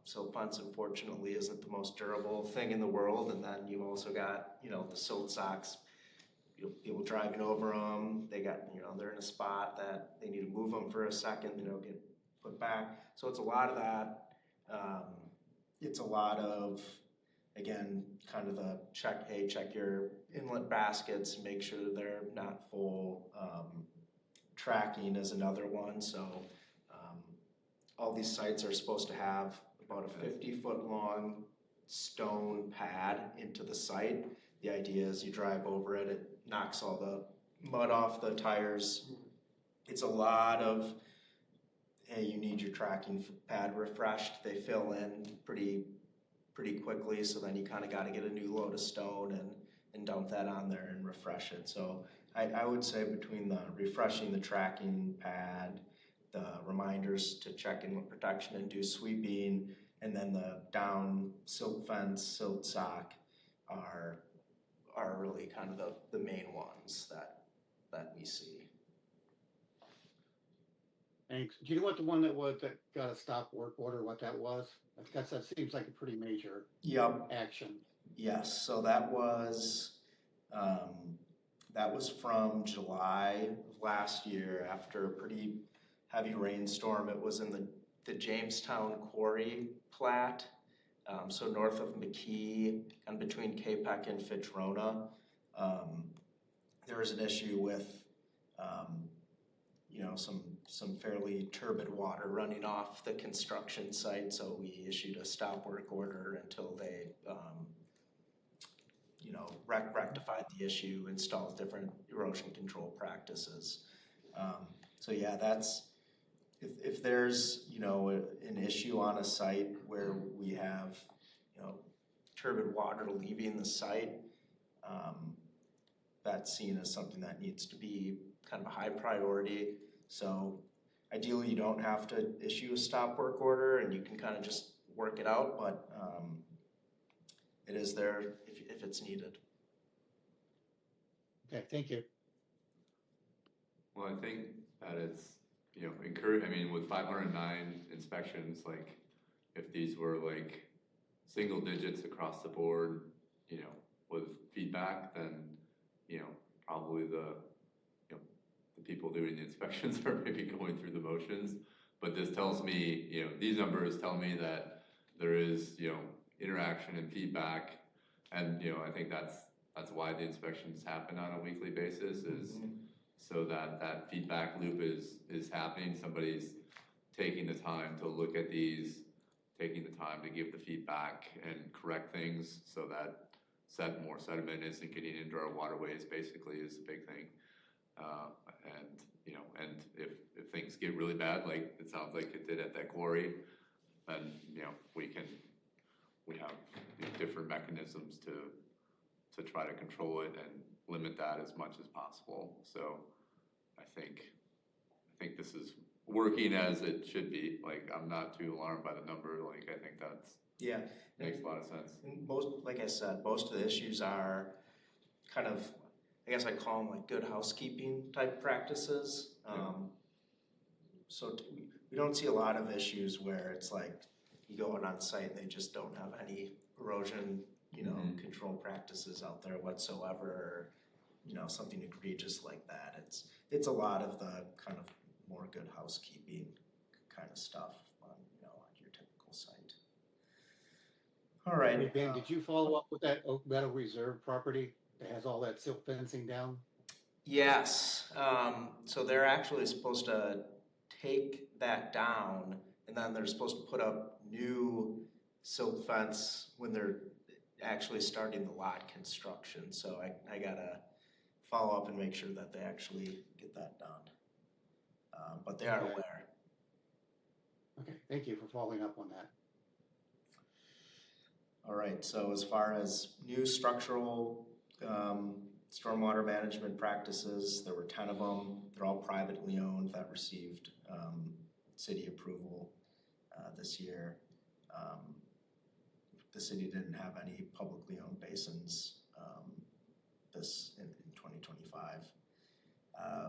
silt fence unfortunately isn't the most durable thing in the world, and then you also got the silt socks. People driving over them, they got they're in a spot that they need to move them for a second, get put back. So it's a lot of that. It's a lot of, again, kind of the check your inlet baskets, make sure they're not full. Tracking is another one. So all these sites are supposed to have about a 50-foot long stone pad into the site. The idea is you drive over it, it knocks all the mud off the tires. It's a lot of, hey, you need your tracking pad refreshed. They fill in pretty quickly, so then you kind of got to get a new load of stone and dump that on there and refresh it. So I would say between the refreshing the tracking pad, the reminders to check inlet protection and do sweeping, and then the down silt fence, silt sock are really kind of the main ones that we see. thanks. Do you know what the one that got a stop work order, what that was? Because that seems like a pretty major action. Yes, so that was from July of last year after a pretty heavy rainstorm. It was in the Jamestown Quarry plat, so north of McKee and between Capeck and Fitchrona. There was an issue with some fairly turbid water running off the construction site, so we issued a stop work order until they rectified the issue, installed different erosion control practices. So yeah, that's if there's an issue on a site where we have turbid water leaving the site, that's seen as something that needs to be kind of a high priority. So ideally you don't have to issue a stop work order and you can kind of just work it out, but it is there if it's needed. Okay, thank you. Well, I think that it's, with 509 inspections, like, if these were like single digits across the board, with feedback, then, probably the people doing the inspections are maybe going through the motions. But this tells me, these numbers tell me that there is, interaction and feedback. And, I think that's why the inspections happen on a weekly basis, is so that feedback loop is happening. Somebody's taking the time to look at these, taking the time to give the feedback and correct things so that more sediment isn't getting into our waterways, basically, is the big thing. And if things get really bad, like it sounds like it did at that quarry, then we have different mechanisms to try to control it and limit that as much as possible. So I think this is working as it should be. Like, I'm not too alarmed by the number. Like, I think that's makes a lot of sense. And like I said, most of the issues are kind of, I guess I call them like good housekeeping type practices. So we don't see a lot of issues where it's like you go in on site and they just don't have any erosion, control practices out there whatsoever, or, something egregious like that. It's a lot of the kind of more good housekeeping kind of stuff on, on your typical site. All right. Hey, Ben, did you follow up with that Oak Meadow Reserve property that has all that silt fencing down? Yes, so they're actually supposed to take that down, and then they're supposed to put up new silt fence when they're actually starting the lot construction, so I gotta follow up and make sure that they actually get that done. But they are Okay. aware. Okay, thank you for following up on that. All right, so as far as new structural stormwater management practices, there were 10 of them. They're all privately owned that received city approval this year. The city didn't have any publicly owned basins this in 2025.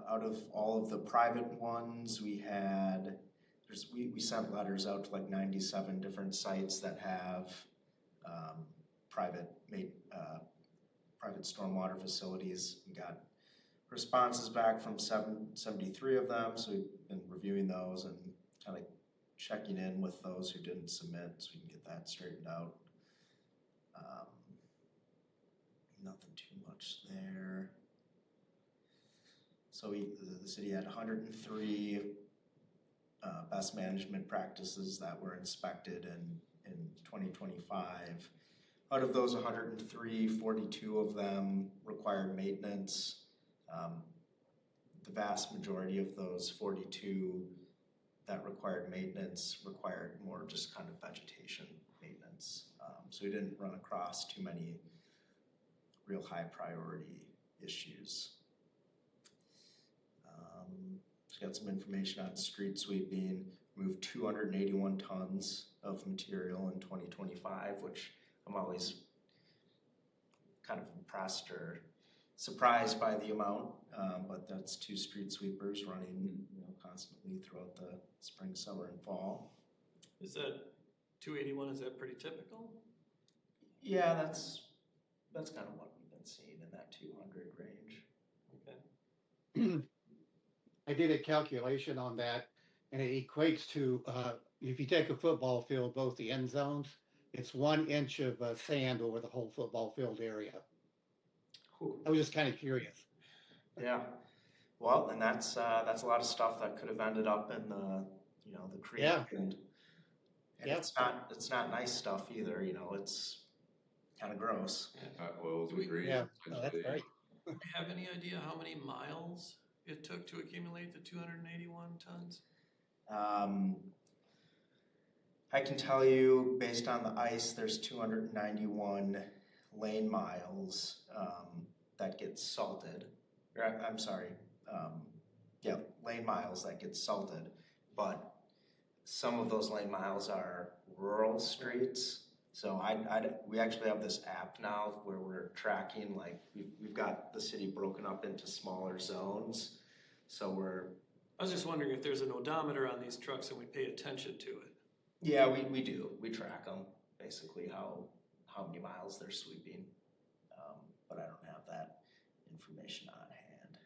Out of all of the private ones, we sent letters out to like 97 different sites that have private stormwater facilities. We got responses back from 73 of them, so we've been reviewing those and kind of checking in with those who didn't submit so we can get that straightened out. Nothing too much there. So the city had 103 best management practices that were inspected in 2025. Out of those 103, 42 of them required maintenance. The vast majority of those 42 that required maintenance required more just kind of vegetation maintenance. So we didn't run across too many real high priority issues. Just got some information on street sweeping. Moved 281 tons of material in 2025, which I'm always kind of impressed or surprised by the amount, but that's 2 street sweepers running, constantly throughout the spring, summer, and fall. Is that 281, is that pretty typical? Yeah, that's kind of what we've been seeing in that 200 range. Okay. I did a calculation on that, and it equates to, if you take a football field, both the end zones, it's 1 inch of sand over the whole football field area. Cool. I was just kind of curious. Yeah. Well, and that's a lot of stuff that could have ended up in the creek. Yeah. And Yeah. it's not nice stuff either. It's kind of gross. Oils and grease. Yeah, no, that's right. Do you have any idea how many miles it took to accumulate the 281 tons? I can tell you, based on the ice, there's 291 lane miles that get salted. I'm sorry, lane miles that get salted, but some of those lane miles are rural streets. So we actually have this app now where we're tracking, like we've got the city broken up into smaller zones. So I was just wondering if there's an odometer on these trucks and we pay attention to it. yeah, we do. We track them, basically how many miles they're sweeping. But I don't have that information on hand.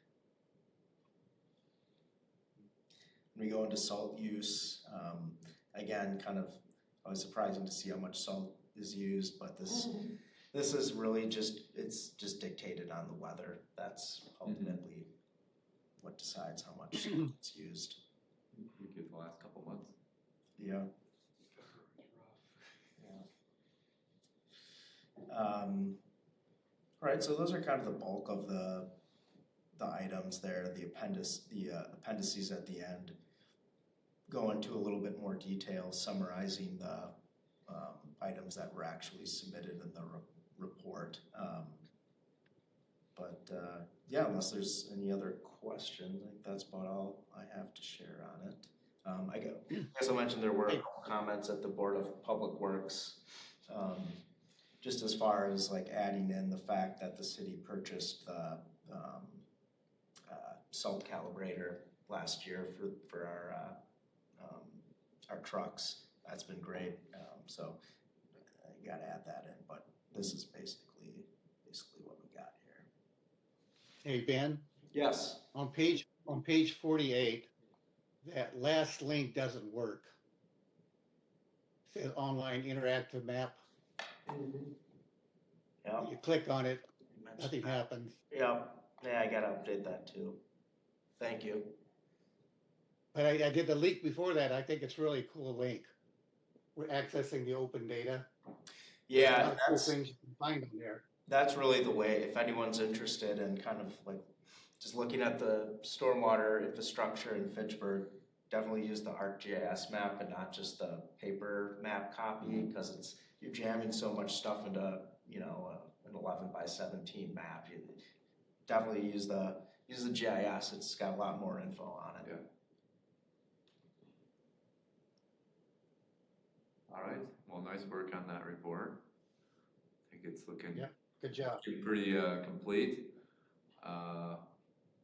When we go into salt use, again, I was surprising to see how much salt is used, but this is really it's just dictated on the weather. That's ultimately what decides how much salt is used. We get the last couple months. Yeah. All right, so those are kind of the bulk of the items there. The appendices at the end go into a little bit more detail, summarizing the items that were actually submitted in the report. Yeah, unless there's any other questions, I think that's about all I have to share on it. As I mentioned, there were comments at the Board of Public Works, just as far as like adding in the fact that the city purchased the salt calibrator last year for our trucks. That's been great. So you got to add that in. But this is basically what we got here. Hey, Ben, Yes. on page 48, that last link doesn't work. It says online interactive map. Yep. You click on it, you mentioned nothing that. happens. Yep. Yeah, I gotta update that too. Thank you. But I did the link before that. I think it's really a cool link. We're accessing the open data. A lot Yeah, of cool things you can find on there. that's really the way, if anyone's interested in kind of like just looking at the stormwater infrastructure in Fitchburg, definitely use the ArcGIS map and not just the paper map copy, because you're jamming so much stuff into an 11 by 17 map. You definitely use the GIS. It's got a lot more info on it. Yeah. All right, well, nice work on that report. I think it's looking Yep, good job. pretty complete.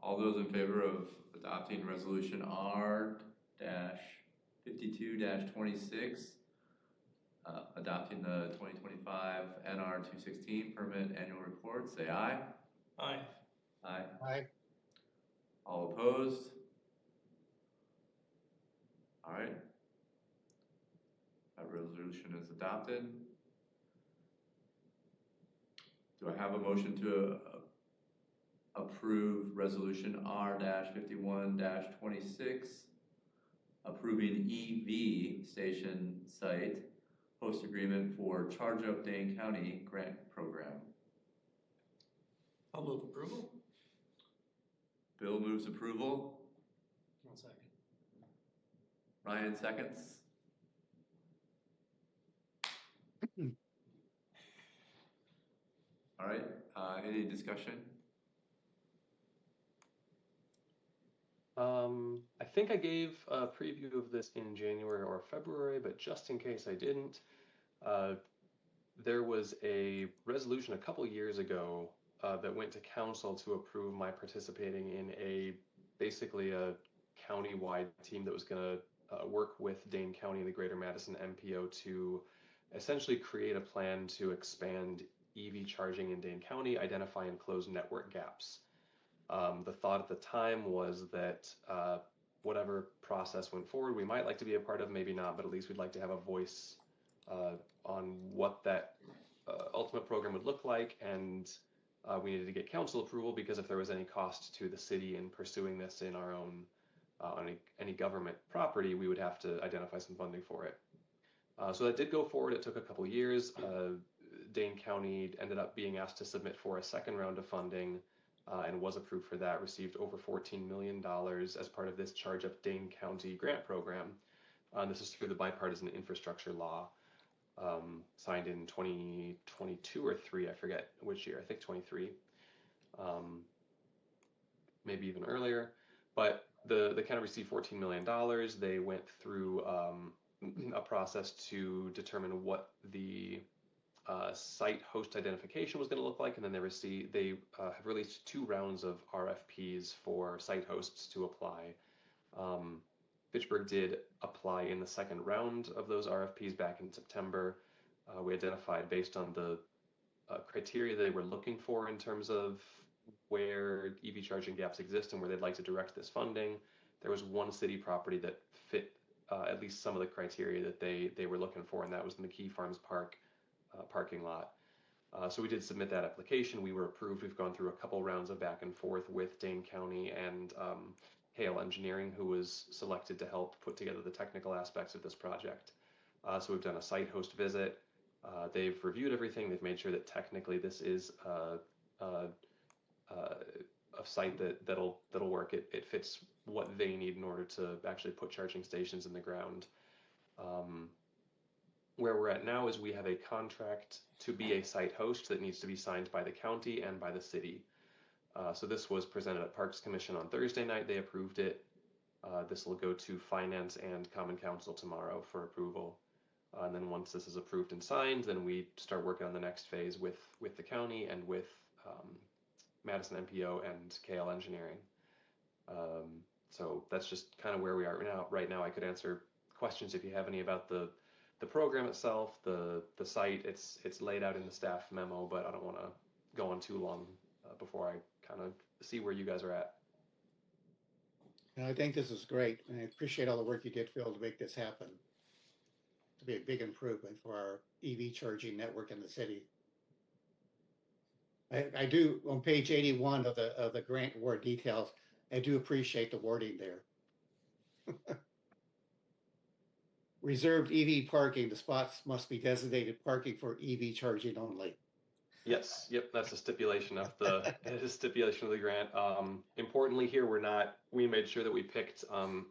All those in favor of adopting resolution R-52-26, adopting the 2025 NR 216 permit annual report, say aye. Aye. Aye. Aye. All opposed? All right. That resolution is adopted. Do I have a motion to approve resolution R-51-26, approving EV station site host agreement for Charge Up Dane County grant program? I'll move approval. Bill moves approval. 1 second. Ryan seconds. All right, any discussion? I think I gave a preview of this in January or February, but just in case I didn't, there was a resolution a couple years ago that went to council to approve my participating in basically a county-wide team that was going to work with Dane County and the Greater Madison MPO to essentially create a plan to expand EV charging in Dane County, identify and close network gaps. The thought at the time was that whatever process went forward, we might like to be a part of, maybe not, but at least we'd like to have a voice on what that ultimate program would look like, and we needed to get council approval because if there was any cost to the city in pursuing this in our own on any government property, we would have to identify some funding for it. So that did go forward. It took a couple years. Dane County ended up being asked to submit for a second round of funding and was approved for that, received over $14 million as part of this Charge Up Dane County grant program. This is through the bipartisan infrastructure law signed in 2022 or 3, I forget which year, I think 23, maybe even earlier. But they kind of received $14 million. They went through a process to determine what the site host identification was going to look like, and then they have released 2 rounds of RFPs for site hosts to apply. Fitchburg did apply in the second round of those RFPs back in September. We identified based on the criteria they were looking for in terms of where EV charging gaps exist and where they'd like to direct this funding. There was one city property that fit at least some of the criteria that they were looking for, and that was in the Key Farms Park parking lot. So we did submit that application. We were approved. We've gone through a couple rounds of back and forth with Dane County and Hale Engineering, who was selected to help put together the technical aspects of this project. So we've done a site host visit. They've reviewed everything. They've made sure that technically this is a site that'll work. It fits what they need in order to actually put charging stations in the ground. Where we're at now is we have a contract to be a site host that needs to be signed by the county and by the city. So this was presented at Parks Commission on Thursday night. They approved it. This will go to Finance and Common Council tomorrow for approval. And then once this is approved and signed, then we start working on the next phase with the county and with Madison MPO and KL Engineering. So that's just kind of where we are now. Right now, I could answer questions if you have any about the program itself, the site. It's laid out in the staff memo, but I don't want to go on too long before I kind of see where you guys are at. And I think this is great, and I appreciate all the work you did, Phil, to make this happen. to be a big improvement for our EV charging network in the city. I do, on page 81 of the grant award details, I do appreciate the wording there. Reserved EV parking, the spots must be designated parking for EV charging only. Yes, yep, that's a stipulation of the stipulation of the grant. Importantly here, we made sure that we picked, so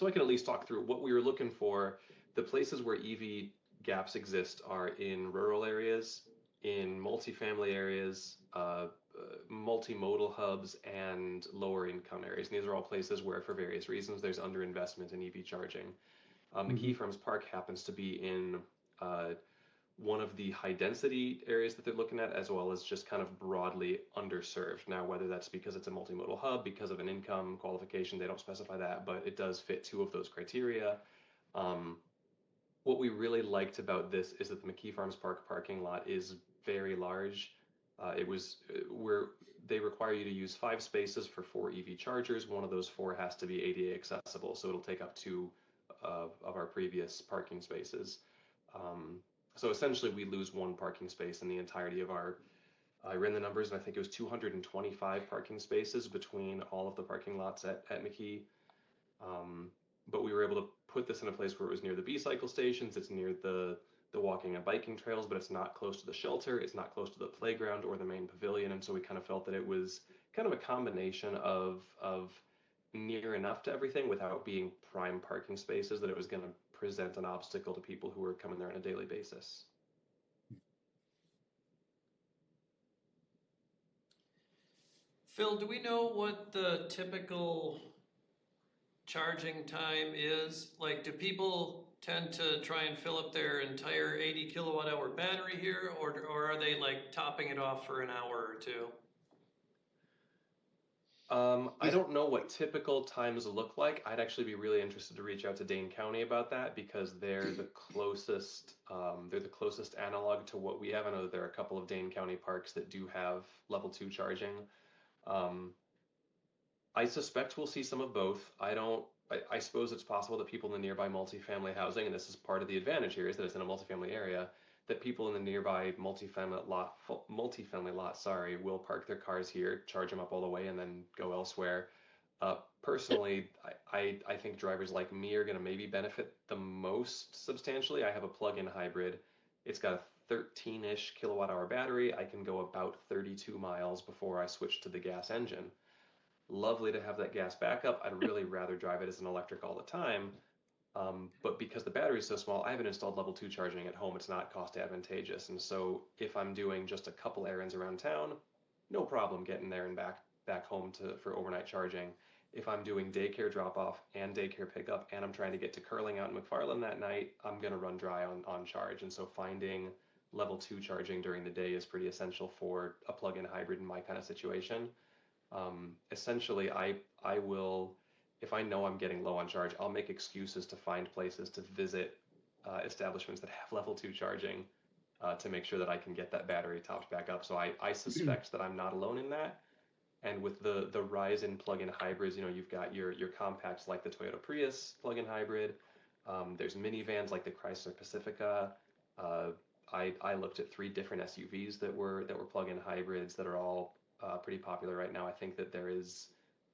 I can at least talk through what we were looking for. The places where EV gaps exist are in rural areas, in multifamily areas, multimodal hubs, and lower income areas. And these are all places where, for various reasons, there's underinvestment in EV charging. McKee Farms Park happens to be in one of the high density areas that they're looking at, as well as just kind of broadly underserved. Now, whether that's because it's a multimodal hub, because of an income qualification, they don't specify that, but it does fit two of those criteria. What we really liked about this is that the McKee Farms Park parking lot is very large. They require you to use 5 spaces for 4 EV chargers. One of those 4 has to be ADA accessible, so it'll take up 2 of our previous parking spaces. So essentially, we lose 1 parking space in the entirety of our. I ran the numbers, and I think it was 225 parking spaces between all of the parking lots at McKee. But we were able to put this in a place where it was near the B-cycle stations. It's near the walking and biking trails, but it's not close to the shelter. It's not close to the playground or the main pavilion. And so we kind of felt that it was kind of a combination of near enough to everything without being prime parking spaces, that it was going to present an obstacle to people who are coming there on a daily basis. Phil, do we know what the typical charging time is? Like, do people tend to try and fill up their entire 80 kilowatt hour battery here, or are they like topping it off for an hour or 2? I don't know what typical times look like. I'd actually be really interested to reach out to Dane County about that, because they're the closest analog to what we have. I know that there are a couple of Dane County parks that do have level 2 charging. I suspect we'll see some of both. I suppose it's possible that people in the nearby multifamily housing, and this is part of the advantage here, is that it's in a multifamily area, that people in the nearby multifamily lot, will park their cars here, charge them up all the way, and then go elsewhere. Personally, I think drivers like me are going to maybe benefit the most substantially. I have a plug-in hybrid. It's got a 13-ish kilowatt hour battery. I can go about 32 miles before I switch to the gas engine. Lovely to have that gas backup. I'd really rather drive it as an electric all the time. But because the battery is so small, I haven't installed level 2 charging at home. It's not cost advantageous. And so if I'm doing just a couple errands around town, no problem getting there and back home for overnight charging. If I'm doing daycare drop off and daycare pickup, and I'm trying to get to curling out in McFarland that night, I'm going to run dry on charge. And so finding level 2 charging during the day is pretty essential for a plug-in hybrid in my kind of situation. Essentially, I will, if I know I'm getting low on charge, I'll make excuses to find places to visit establishments that have level 2 charging to make sure that I can get that battery topped back up. So I suspect that I'm not alone in that. And with the rise in plug-in hybrids, you've got your compacts like the Toyota Prius plug-in hybrid. There's minivans like the Chrysler Pacifica. I looked at 3 different SUVs that were plug-in hybrids that are all pretty popular right now. I think that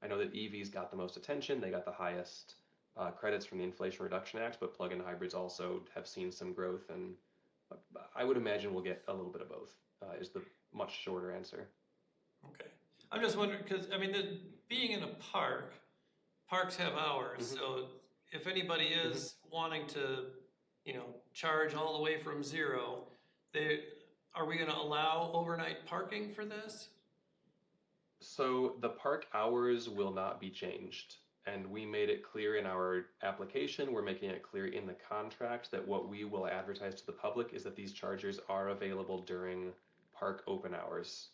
I know that EVs got the most attention. They got the highest credits from the Inflation Reduction Act, but plug-in hybrids also have seen some growth, and I would imagine we'll get a little bit of both, is the much shorter answer. Okay. I'm just wondering, because, I mean, being in a park, parks have hours, so if anybody is wanting to, charge all the way from 0, are we going to allow overnight parking for this? So the park hours will not be changed, and we made it clear in our application. We're making it clear in the contract that what we will advertise to the public is that these chargers are available during park open hours.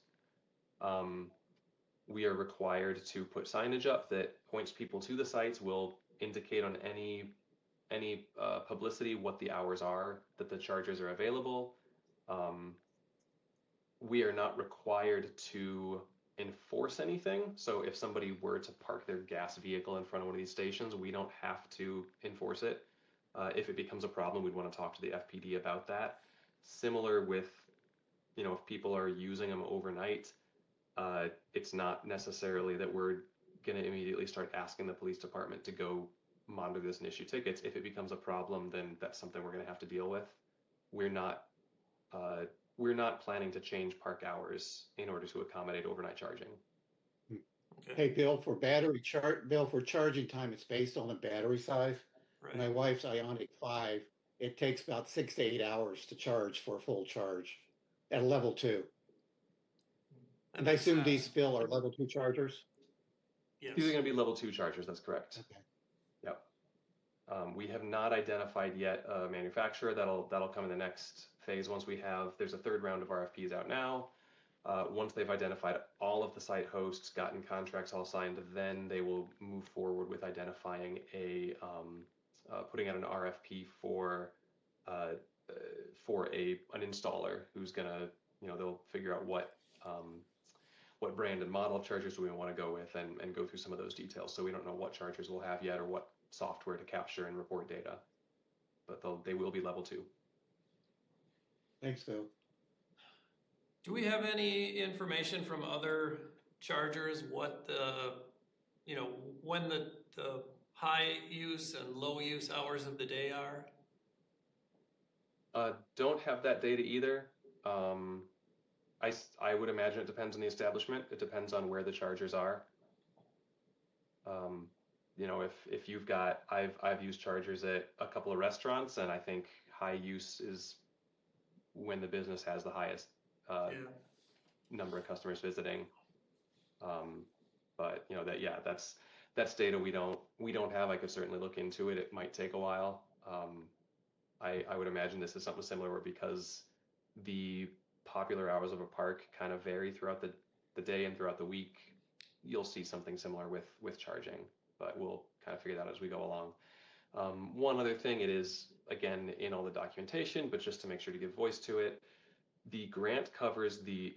We are required to put signage up that points people to the sites. Will indicate on any publicity what the hours are that the chargers are available. We are not required to enforce anything. So if somebody were to park their gas vehicle in front of one of these stations, we don't have to enforce it. If it becomes a problem, we'd want to talk to the FPD about that. Similar with, if people are using them overnight, it's not necessarily that we're going to immediately start asking the police department to go monitor this and issue tickets. If it becomes a problem, then that's something we're going to have to deal with. We're not planning to change park hours in order to accommodate overnight charging. Hey, Bill, for charging time, it's based on the battery size. Right. My wife's Ionic 5, it takes about 6 to 8 hours to charge for a full charge at a level 2. And I assume these, Phil, are level 2 chargers? Yes. These are going to be level 2 chargers, that's correct. Okay. Yep. We have not identified yet a manufacturer. That'll come in the next phase once there's a third round of RFPs out now. Once they've identified all of the site hosts, gotten contracts all signed, then they will move forward with identifying putting out an RFP for an installer who's gonna, they'll figure out what brand and model of chargers do we want to go with and go through some of those details. So we don't know what chargers we'll have yet or what software to capture and report data, but they will be level 2. Thanks, Phil. Do we have any information from other chargers, what when the high use and low use hours of the day are? Don't have that data either. I would imagine it depends on the establishment. It depends on where the chargers are. If you've got, I've used chargers at a couple of restaurants, and I think high use is when the business has the highest number of customers visiting. But that's data we don't have. I could certainly look into it. It might take a while. I would imagine this is something similar where because the popular hours of a park kind of vary throughout the day and throughout the week, you'll see something similar with charging, but we'll kind of figure that out as we go along. One other thing, it is, again, in all the documentation, but just to make sure to give voice to it, the grant covers the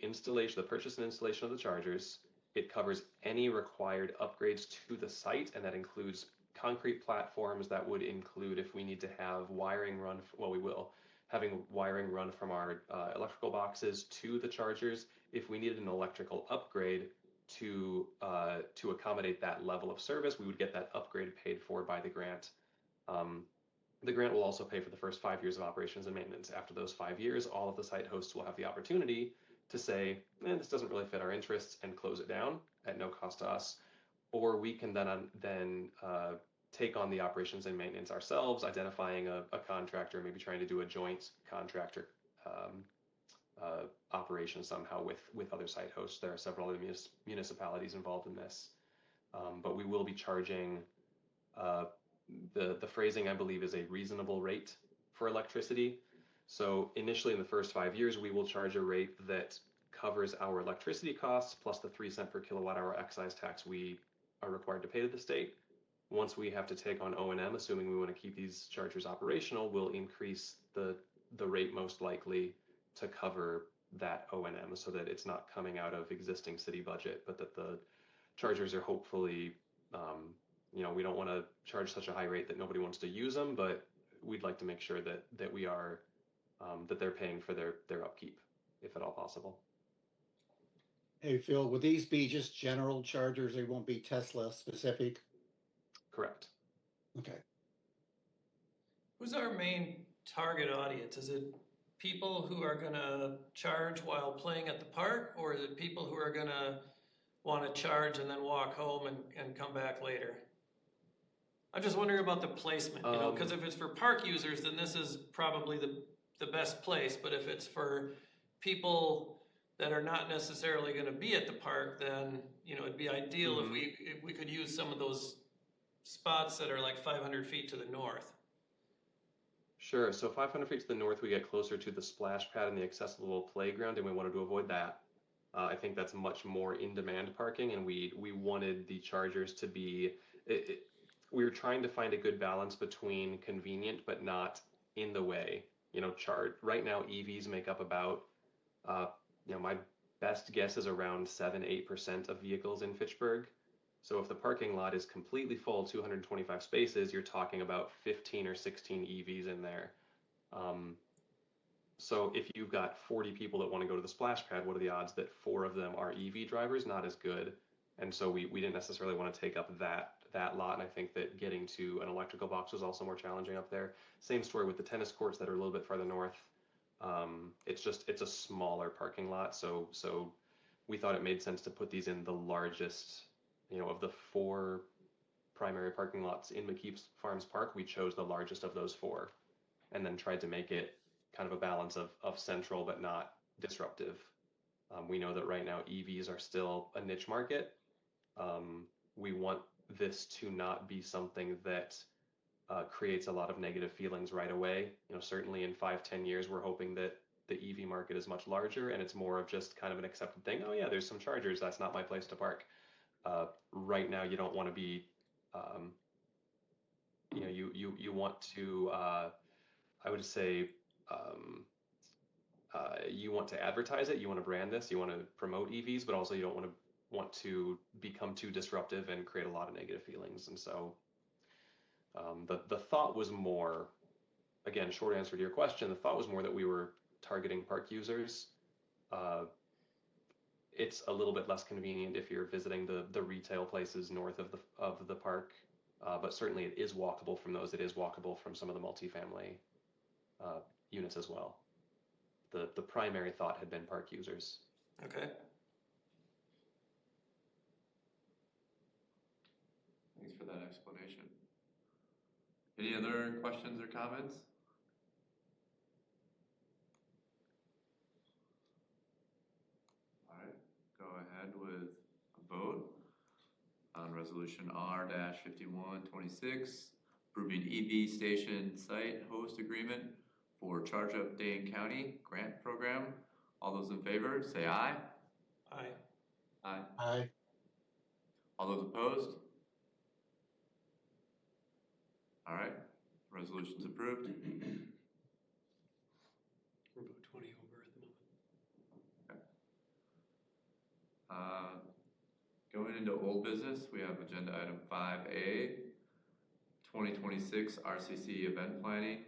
purchase and installation of the chargers. It covers any required upgrades to the site, and that includes concrete platforms. That would include if we need to have wiring run, we will, having wiring run from our electrical boxes to the chargers. If we needed an electrical upgrade to accommodate that level of service, we would get that upgrade paid for by the grant. The grant will also pay for the first 5 years of operations and maintenance. After those 5 years, all of the site hosts will have the opportunity to say, this doesn't really fit our interests, and close it down at no cost to us. Or we can then take on the operations and maintenance ourselves, identifying a contractor, maybe trying to do a joint contractor operation somehow with other site hosts. There are several other municipalities involved in this. But we will be charging, the phrasing I believe is a reasonable rate for electricity. So initially in the first 5 years, we will charge a rate that covers our electricity costs plus the 3 cent per kilowatt hour excise tax we are required to pay to the state. Once we have to take on O&M, assuming we want to keep these chargers operational, we'll increase the rate most likely to cover that O&M so that it's not coming out of existing city budget, but that the chargers are hopefully, we don't want to charge such a high rate that nobody wants to use them, but we'd like to make sure that we are, that they're paying for their upkeep, if at all possible. Hey, Phil, would these be just general chargers? They won't be Tesla specific? Correct. Okay. Who's our main target audience? Is it people who are gonna charge while playing at the park, or is it people who are gonna want to charge and then walk home and come back later? I'm just wondering about the placement, because if it's for park users, then this is probably the best place. But if it's for people that are not necessarily going to be at the park, then it'd be ideal if we could use some of those spots that are like 500 feet to the north. Sure. So 500 feet to the north, we get closer to the splash pad and the accessible playground, and we wanted to avoid that. I think that's much more in-demand parking, and we wanted the chargers to be. We were trying to find a good balance between convenient but not in the way. Right now EVs make up about, my best guess is around 7-8% of vehicles in Fitchburg. So if the parking lot is completely full, 225 spaces, you're talking about 15 or 16 EVs in there. So if you've got 40 people that want to go to the splash pad, what are the odds that 4 of them are EV drivers? Not as good. And so we didn't necessarily want to take up that lot. And I think that getting to an electrical box was also more challenging up there. Same story with the tennis courts that are a little bit farther north. It's a smaller parking lot. So we thought it made sense to put these in the largest, of the 4 primary parking lots in McKeep Farms Park, we chose the largest of those 4 and then tried to make it kind of a balance of central but not disruptive. We know that right now EVs are still a niche market. We want this to not be something that creates a lot of negative feelings right away. Certainly in 5-10 years, we're hoping that the EV market is much larger and it's more of just kind of an accepted thing. Oh yeah, there's some chargers. That's not my place to park. Right now, you don't want to be, you want to, I would say, you want to advertise it, you want to brand this, you want to promote EVs, but also you don't want to become too disruptive and create a lot of negative feelings. And so the thought was more, again, short answer to your question, the thought was more that we were targeting park users. It's a little bit less convenient if you're visiting the retail places north of the park, but certainly it is walkable from those. It is walkable from some of the multifamily units as well. The primary thought had been park users. Okay. Thanks for that explanation. Any other questions or comments? All right, go ahead with a vote on resolution R-5126, approving EV station site host agreement for Charge Up Dane County grant program. All those in favor, say aye. Aye. Aye. Aye. All those opposed? All right, resolution's approved. We're about 20 over at the moment. Okay. Going into old business, we have agenda item 5A, 2026 RCC event planning.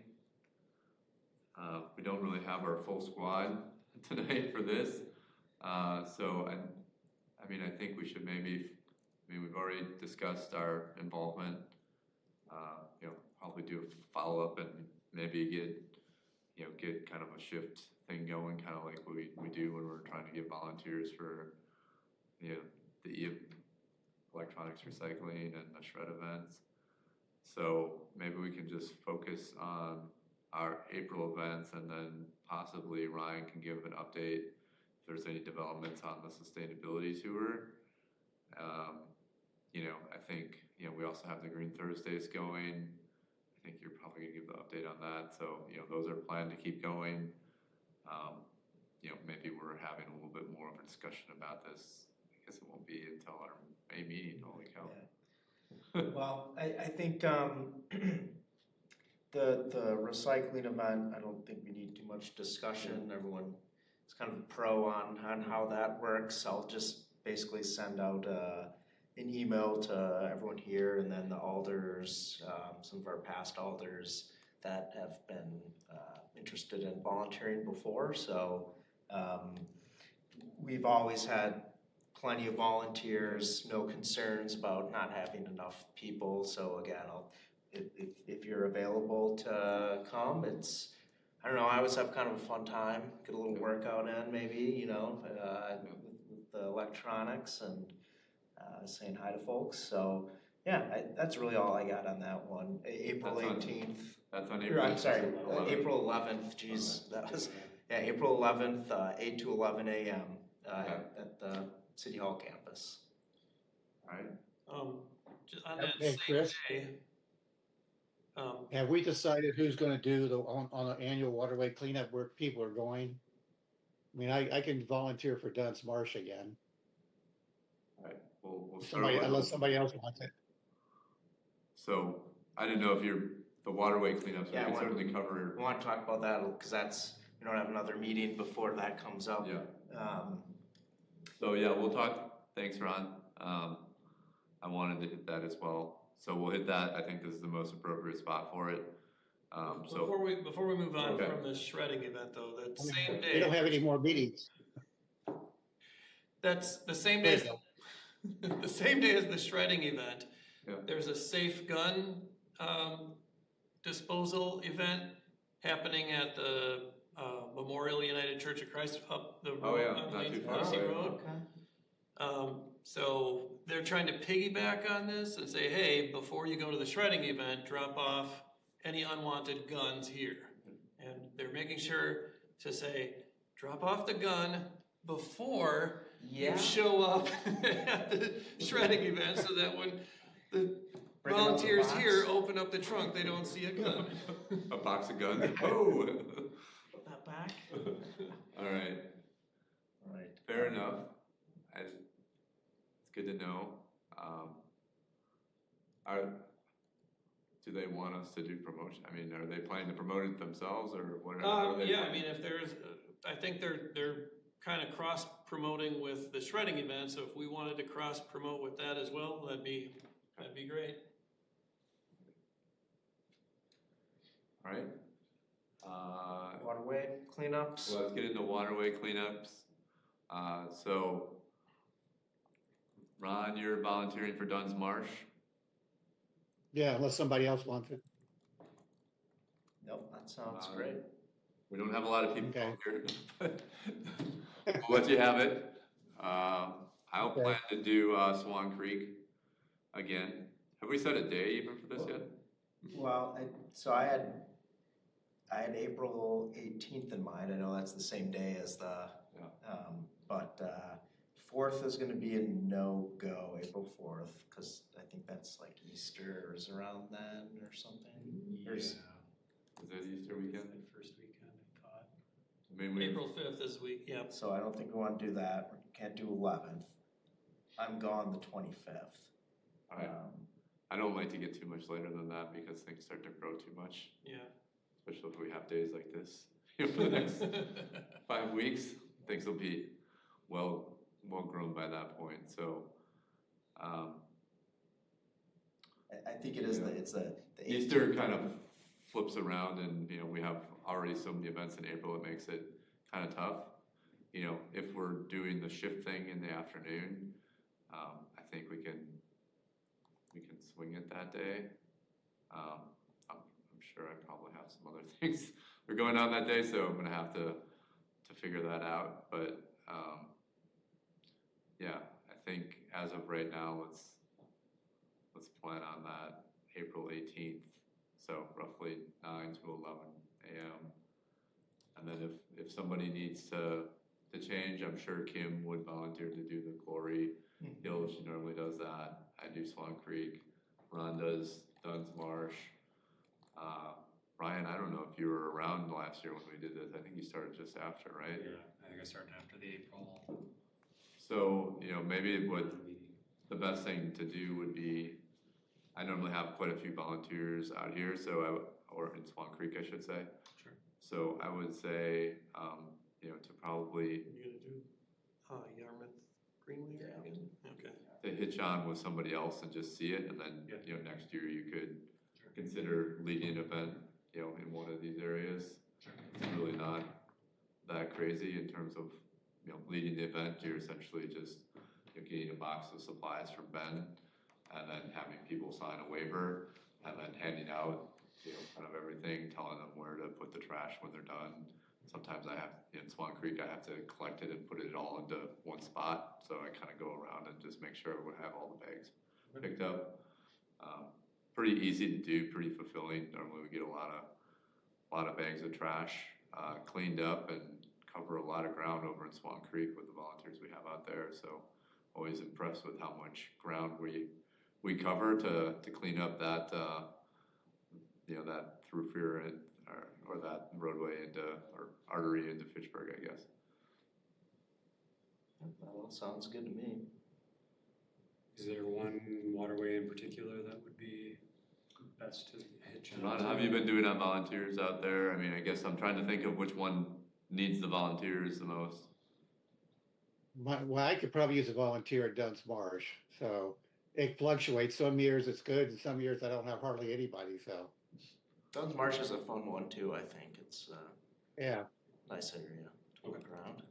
We don't really have our full squad tonight for this. So I think we should we've already discussed our involvement. Probably do a follow-up and maybe get kind of a shift thing going, kind of like we do when we're trying to get volunteers for, the electronics recycling and the shred events. So maybe we can just focus on our April events, and then possibly Ryan can give an update if there's any developments on the sustainability tour. I think, we also have the Green Thursdays going. I think you're probably gonna give the update on that. So, those are planned to keep going. Maybe we're having a little bit more of a discussion about this. I guess it won't be until our May meeting, holy cow. Yeah. Well, I think the recycling event, I don't think we need too much discussion. Everyone is kind of pro on how that works. I'll just basically send out an email to everyone here, and then the alders, some of our past alders that have been interested in volunteering before. So we've always had plenty of volunteers, no concerns about not having enough people. So again, if you're available to come, I don't know, I always have kind of a fun time, get a little workout in maybe, with the electronics and saying hi to folks. So yeah, that's really all I got on that one. April 18th. That's on April. I'm sorry, 11th. April 11th. Geez, that was April 11th, 8 to 11 a.m. At the City Hall campus. All right. Just on that Hey, same Chris? day, Have we decided who's going to do on the annual waterway cleanup where people are going? I mean, I can volunteer for Dunn's Marsh again. All right. We'll start Unless somebody else wants it. So I didn't know if the waterway cleanups, Yeah, we can certainly cover. We want to talk about that because we don't have another meeting before that comes up. Yeah. So yeah, we'll talk. Thanks, Ron. I wanted to hit that as well. So we'll hit that. I think this is the most appropriate spot for it. So Before we move on Okay. from the shredding event though, that same We don't day, have any more meetings. that's the same day, the same day as the shredding event. Yeah. There's a safe gun, disposal event happening at the, Memorial United Church of Christ up the Oh, road, yeah, on not too Lacey far away. Road. So they're trying to piggyback on this and say, hey, before you go to the shredding event, drop off any unwanted guns here. And they're making sure to say, drop off the gun before you show up at the shredding event, so that when the Bring it out the volunteers box. here open up the trunk, they don't see a gun. a box of guns. Oh. Put that back. All right. Right. Fair enough. It's good to know. Do they want us to do promotion? I mean, are they planning to promote it themselves, or what? Are they Yeah, I planning? mean, if there's, I think they're kind of cross promoting with the shredding event, so if we wanted to cross promote with that as well, that'd be great. All right. Waterway cleanups. Well, let's get into waterway cleanups. So, Ron, you're volunteering for Dunn's Marsh. Yeah, unless somebody else wants it. Nope, that sounds great. We don't have a lot of people Okay. here. We'll let you have it. I'll plan to do Swan Creek again. Have we set a day even for this yet? Well, I had April 18th in mind. I know that's the same day as the, but 4th is gonna be a no-go, April 4th, because I think that's like Easter is around then or something. Yeah. Is it Easter weekend? The first weekend, I thought. I mean, April 5th is week, yep. So I don't think we want to do that. We can't do 11th. I'm gone the 25th. All right. I don't like to get too much later than that because things start to grow too much, Yeah. especially if we have days like this. For the next 5 weeks, things will be well grown by that point. So, I think it is it's the Easter kind of flips around, and we have already so many events in April. It makes it kind of tough. If we're doing the shift thing in the afternoon, I think we can swing it that day. I'm sure I probably have some other things that are going on that day, so I'm gonna have to figure that out. But yeah, I think as of right now, let's plan on that April 18th. So roughly 9 to 11 a.m. And then if somebody needs to change, I'm sure Kim would volunteer to do the Glory Hill. She normally does that. I do Swan Creek. Ron does Dunn's Marsh. Ryan, I don't know if you were around last year when we did this. I think you started just after, right? Yeah, I think I started after the April So, maybe what meeting. the best thing to do would be, I normally have quite a few volunteers out here, or in Swan Creek, I should say. Sure. So I would say, to probably You're gonna do, Yarmouth Greenway again? Okay. to hitch on with somebody else and just see it, and then, next year you could consider leading an event, in one of these areas. Sure. It's really not that crazy in terms of, leading the event. You're essentially just getting a box of supplies from Ben, and then having people sign a waiver, and then handing out, kind of everything, telling them where to put the trash when they're done. Sometimes in Swan Creek, I have to collect it and put it all into one spot, so I kind of go around and just make sure we have all the bags picked up. Pretty easy to do, pretty fulfilling. Normally we get a lot of bags of trash cleaned up and cover a lot of ground over in Swan Creek with the volunteers we have out there. So always impressed with how much ground we cover to clean up that that thoroughfare or that roadway or artery into Fitchburg, I guess. That all sounds good to me. Is there one waterway in particular that would be best to hitch on? Ron, how have you been doing on volunteers out there? I mean, I guess I'm trying to think of which one needs the volunteers the most. Well, I could probably use a volunteer at Dunn's Marsh, so it fluctuates. Some years it's good, and some years I don't have hardly anybody. So Dunn's Marsh is a fun one too, I think. It's yeah. a nice area to walk around.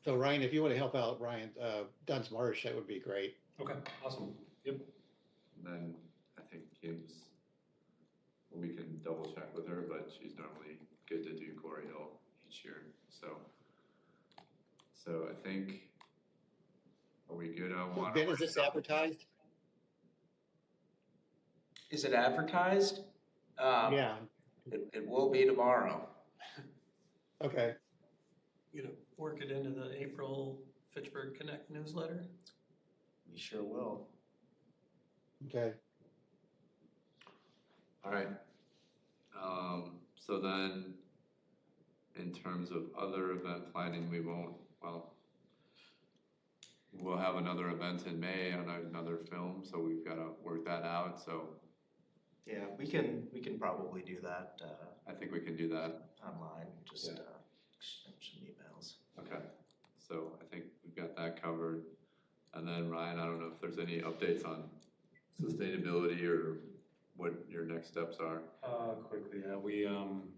So Ryan, if you want to help out Ryan, Dunn's Marsh, that would be great. Okay, awesome. Yep. And then I think Kim's, we can double check with her, but she's normally good to do Quarry Hill each year. So I think, are we good on water? Ben, is this advertised? Is it advertised? Yeah. It will be tomorrow. Okay. You know, work it into the April Fitchburg Connect newsletter. We sure will. Okay. All right. So then, in terms of other event planning, we'll have another event in May on another film, so we've got to work that out. So Yeah, we can probably do that I think we can do that. online. Just Yeah. exchange some emails. Okay. So I think we've got that covered. And then Ryan, I don't know if there's any updates on sustainability or what your next steps are. Quickly, yeah, we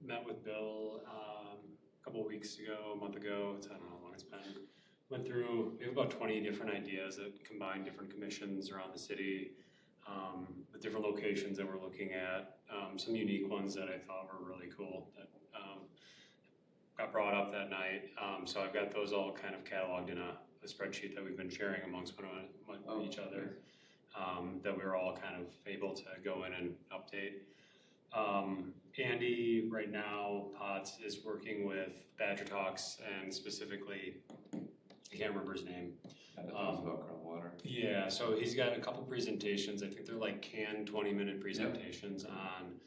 met with Bill a couple of weeks ago, a month ago. I don't know how long it's been. Went through, we have about 20 different ideas that combine different commissions around the city, with different locations that we're looking at. Some unique ones that I thought were really cool that got brought up that night. So I've got those all kind of cataloged in a spreadsheet that we've been sharing amongst each other, that we were all kind of able to go in and update. Andy right now, Potts, is working with Badger Talks and specifically, I can't remember his name. And it talks about groundwater. Yeah, so he's got a couple presentations. I think they're like canned 20-minute presentations on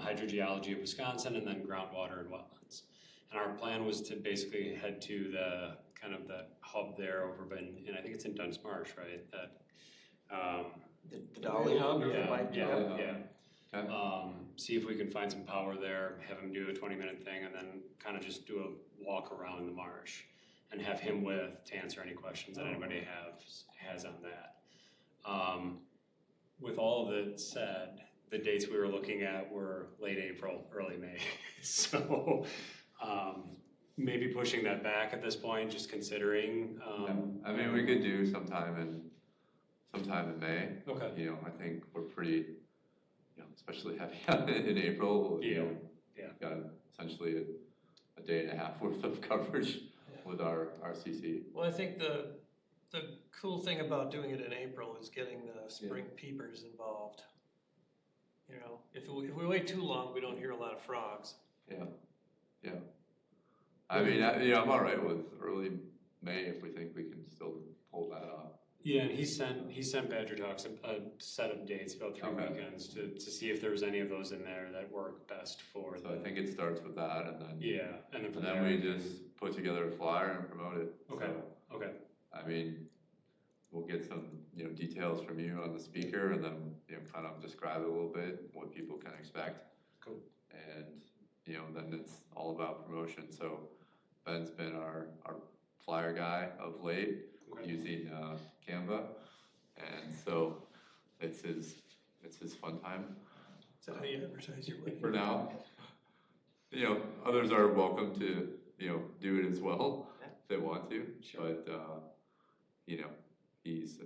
hydrogeology of Wisconsin and then groundwater and wetlands. And our plan was to basically head to the kind of the hub there over and I think it's in Dunn's Marsh, right? That The Dolly Hub? yeah. Okay. See if we can find some power there, have him do a 20-minute thing, and then kind of just do a walk around the marsh and have him to answer any questions that anybody has on that. With all of it said, the dates we were looking at were late April, early May. So maybe pushing that back at this point, just considering. I mean, we could do sometime in May. Okay. You know, I think we're pretty, especially heavy in April. Yeah. Got essentially a day and a half worth of coverage with our RCC. Well, I think the cool thing about doing it in April is getting the spring peepers involved. You know, if we wait too long, we don't hear a lot of frogs. Yeah. I mean, I'm all right with early May if we think we can still pull that off. Yeah, and he sent Badger Talks a set of dates, about 3 weekends, to see if there was any of those in there that work best for. So I think it starts with that, and then and and then we just put together a flyer and promote it. Okay. So, Okay. I mean, we'll get some details from you on the speaker, and then kind of describe a little bit what people can expect. Cool. And then it's all about promotion. So Ben's been our flyer guy of late, using Canva, and so it's his fun time. Is that how you advertise your wedding? For now. Others are welcome to do it as well if they want to. Sure. But he's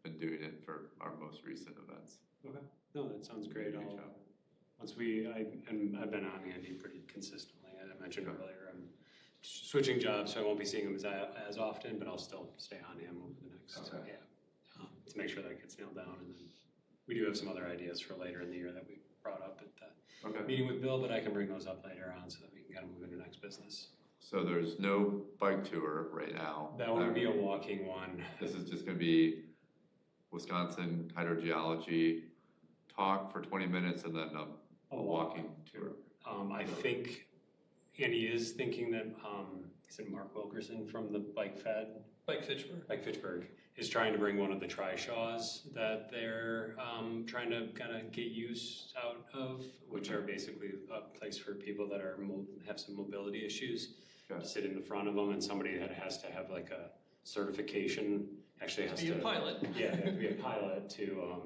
been doing it for our most recent events. Okay. No, that sounds great. Good job. I've been on Andy pretty consistently. As I mentioned earlier, I'm switching jobs, so I won't be seeing him as often, but I'll still stay on him over the next to make sure that gets nailed down. And then we do have some other ideas for later in the year that we brought up at the meeting with Bill, but I can bring those up later on so that we can kind of move into next business. So there's no bike tour right now. That would be a walking one. This is just going to be Wisconsin hydrogeology talk for 20 minutes and then a walking tour. I think Andy is thinking that, is it Mark Wilkerson from the Bike Fitchburg is trying to bring one of the trishaws that they're trying to kind of get use out of, which are basically a place for people that have some mobility issues to sit in the front of them, and somebody that has to have like a certification actually has Be a to. pilot. Yeah, they have to be a pilot to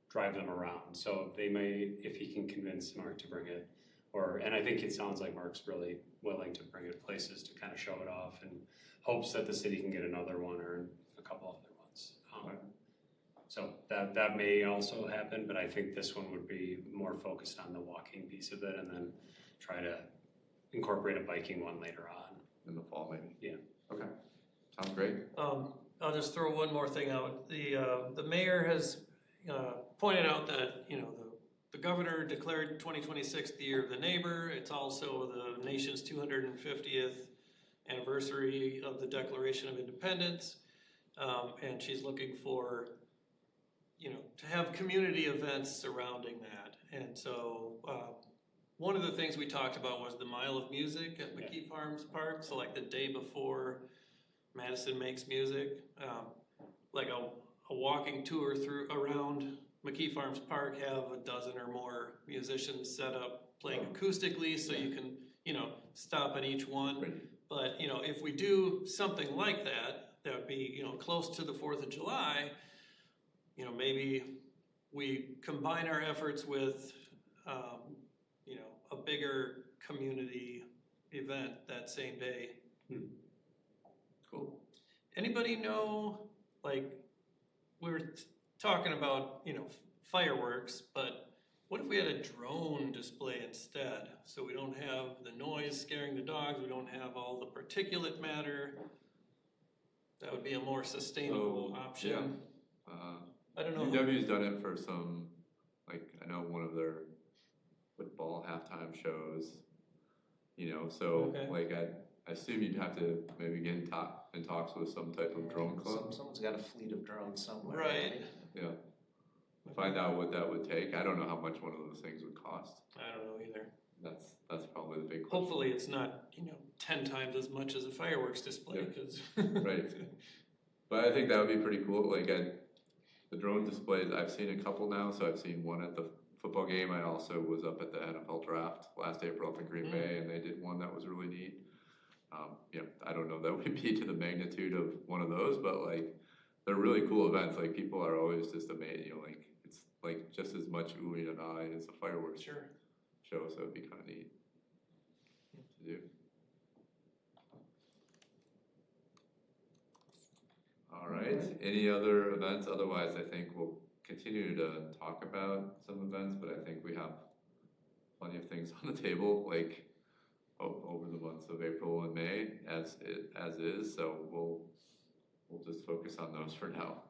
drive them around. So they may, if he can convince Mark to bring it, and I think it sounds like Mark's really willing to bring it places to kind of show it off, and hopes that the city can get another one or a couple other ones. So that may also happen, but I think this one would be more focused on the walking piece of it, and then try to incorporate a biking one later on. In the fall, maybe? Yeah. Okay, sounds great. I'll just throw one more thing out. The mayor has pointed out that, the governor declared 2026 the year of the neighbor. It's also the nation's 250th anniversary of the Declaration of Independence. And she's looking for, to have community events surrounding that. And so one of the things we talked about was the Mile of Music at McKee Farms Park. So like the day before Madison Makes Music, like a walking tour around McKee Farms Park, have a dozen or more musicians set up playing acoustically, so you can, stop at each one. Great. But, if we do something like that, that would be, close to the 4th of July, maybe we combine our efforts with, a bigger community event that same day. Cool. Anybody know, like, we were talking about, fireworks, but what if we had a drone display instead? So we don't have the noise scaring the dogs, we don't have all the particulate matter. That would be a more sustainable option. Yeah. I don't know. UW's done it for some, like, I know one of their football halftime shows, so Okay. like I assume you'd have to maybe get in talks with some type of drone club. Someone's got a fleet of drones somewhere. Right. Yeah. Find out what that would take. I don't know how much one of those things would cost. I don't know either. That's probably the big question. Hopefully it's not, 10 times as much as a fireworks display, Yeah. because. Right. But I think that would be pretty cool. Like the drone displays, I've seen a couple now. So I've seen one at the football game. I also was up at the NFL draft last April up in Green Bay, and they did one that was really neat. I don't know that would be to the magnitude of one of those, but like they're really cool events. Like people are always just amazed. Like it's like just as much oohing and ahhing as a fireworks show. So it'd be kind of neat to do. All right. Any other events? Otherwise, I think we'll continue to talk about some events, but I think we have plenty of things on the table, like over the months of April and May, as is. So we'll just focus on those for now.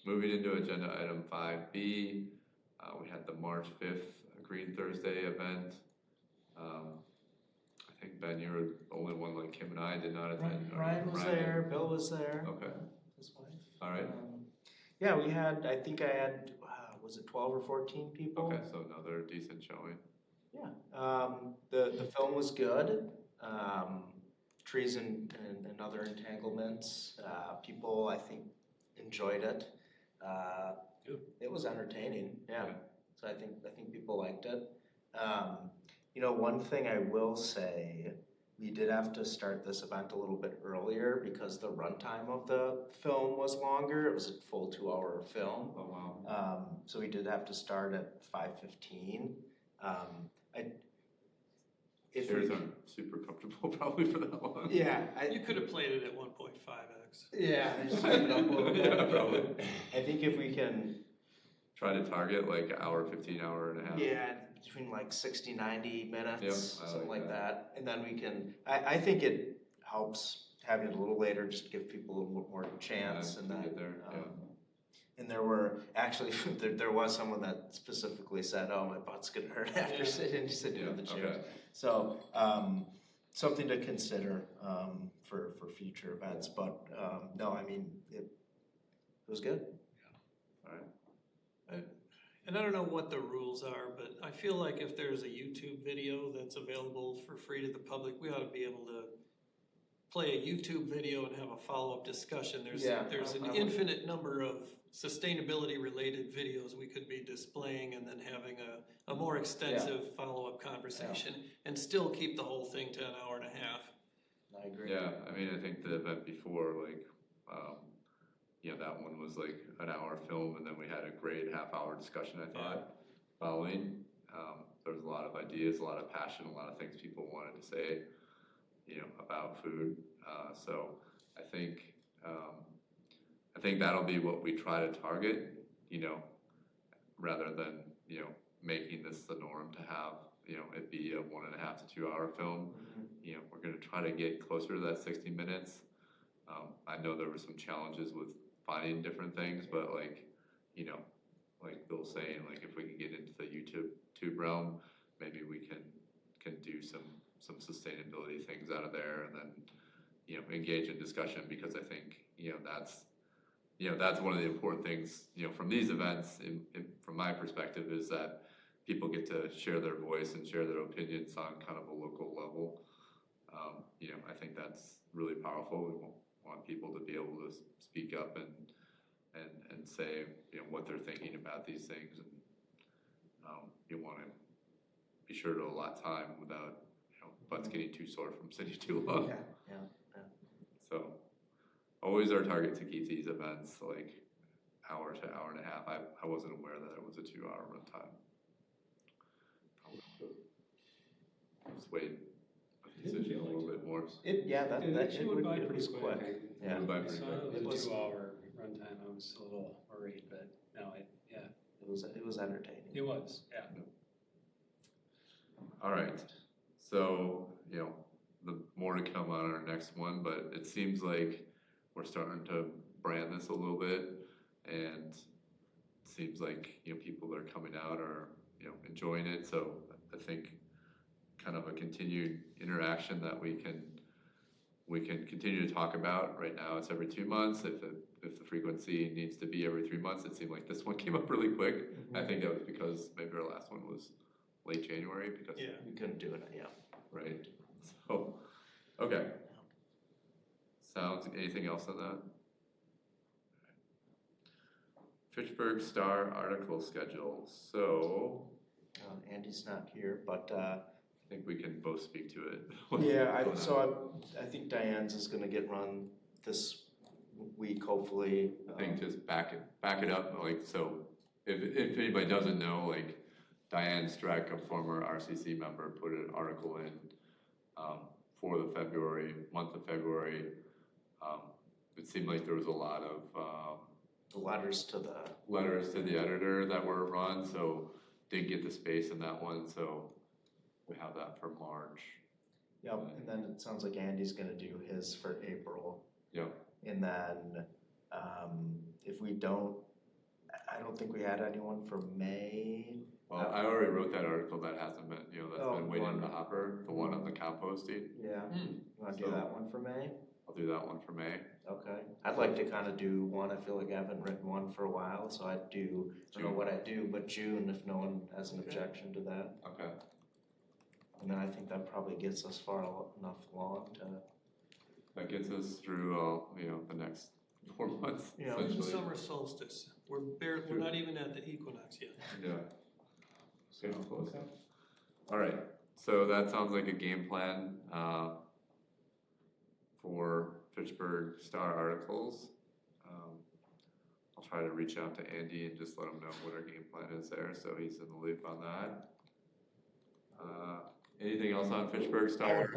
Moving into agenda item 5B, we had the March 5th Green Thursday event. I think, Ben, you were the only one, like Kim and I did not attend. Ryan was there, Bill was there. Okay. His wife. All right. Yeah, I think I had, was it 12 or 14 people? Okay, so another decent showing. Yeah. The film was good. Trees and other entanglements. People, I think, enjoyed it. It was entertaining. Yeah. So I think people liked it. One thing I will say, we did have to start this event a little bit earlier because the runtime of the film was longer. It was a full 2-hour film. Oh, wow. So we did have to start at 5:15. Chairs aren't super comfortable probably for that long. Yeah. You could have played it at 1.5x. Yeah, they just made it up a little bit. Yeah, probably. I think if we can... Try to target like an hour, 15 hour and a half. Yeah, between like 60, 90 minutes, Yep, something like that. And then we can, I think it helps having it a little later, just to give people a little more chance. And to that, get there, yeah. And there were, actually, there was someone that specifically said, oh, my butt's gonna hurt after sitting in the chair. Okay. So, something to consider for future events. But no, I mean, it was good. All right. And I don't know what the rules are, but I feel like if there's a YouTube video that's available for free to the public, we ought to be able to play a YouTube video and have a follow-up discussion. There's an infinite number of sustainability related videos we could be displaying and then having a more extensive follow-up conversation and still keep the whole thing to an hour and a half. I agree. Yeah, I mean, I think the event before, like, that one was like an hour film, and then we had a great half-hour discussion, I thought, following. There was a lot of ideas, a lot of passion, a lot of things people wanted to say, about food. So I think that'll be what we try to target, rather than, making this the norm to have, it be a 1.5 to 2 hour film. We're gonna try to get closer to that 60 minutes. I know there were some challenges with finding different things, but like Bill's saying, like if we can get into the YouTube realm, maybe we can do some sustainability things out of there, and then, engage in discussion, because I think, that's one of the important things, from these events, from my perspective, is that people get to share their voice and share their opinions on kind of a local level. I think that's really powerful. We want people to be able to speak up and say, what they're thinking about these things, and you want to be sure to allot time without, butts getting too sore from sitting too long. Yeah. So always our target to keep these events like hour to hour and a half. I wasn't aware that it was a 2 hour run time. Just wait. Decision a little bit more. It would be pretty quick. Yeah. I saw it was a 2 hour runtime. I was a little worried, but no, it was entertaining. It was, yeah. All right. So, the more to come on our next one, but it seems like we're starting to brand this a little bit, and it seems like, people that are coming out are, enjoying it. So I think kind of a continued interaction that we can continue to talk about. Right now it's every 2 months. If the frequency needs to be every 3 months, it seemed like this one came up really quick. I think that was because maybe our last one was late January, because we couldn't do it. right. So okay. Sounds, anything else on that? Fitchburg Star article schedule. So Andy's not here, but I think we can both speak to it. I think Diane's is going to get run this week, hopefully. I think just back it up, like, so if anybody doesn't know, like, Diane Streck, a former RCC member, put an article in for the month of February. It seemed like there was a lot of letters to the editor that were run, so didn't get the space in that one, so we have that for March. Yep, and then it sounds like Andy's gonna do his for April. Yep. And then, if we don't, I don't think we had anyone for May. Well, I already wrote that article that hasn't been, that's been waiting in the hopper, the one on the composting. Yeah, you wanna do that one for May? I'll do that one for May. Okay, I'd like to kind of do one. I feel like I haven't written one for a while, so I'd do, I don't know what I do, but June, if no one has an objection to that. Okay. And then I think that probably gets us far enough along to. That gets us through, the next 4 months. Yeah. When's the summer solstice? We're not even at the equinox yet. Yeah. Getting close. All right, so that sounds like a game plan for Fitchburg Star articles. I'll try to reach out to Andy and just let him know what our game plan is there, so he's in the loop on that. Anything else on Fitchburg Star?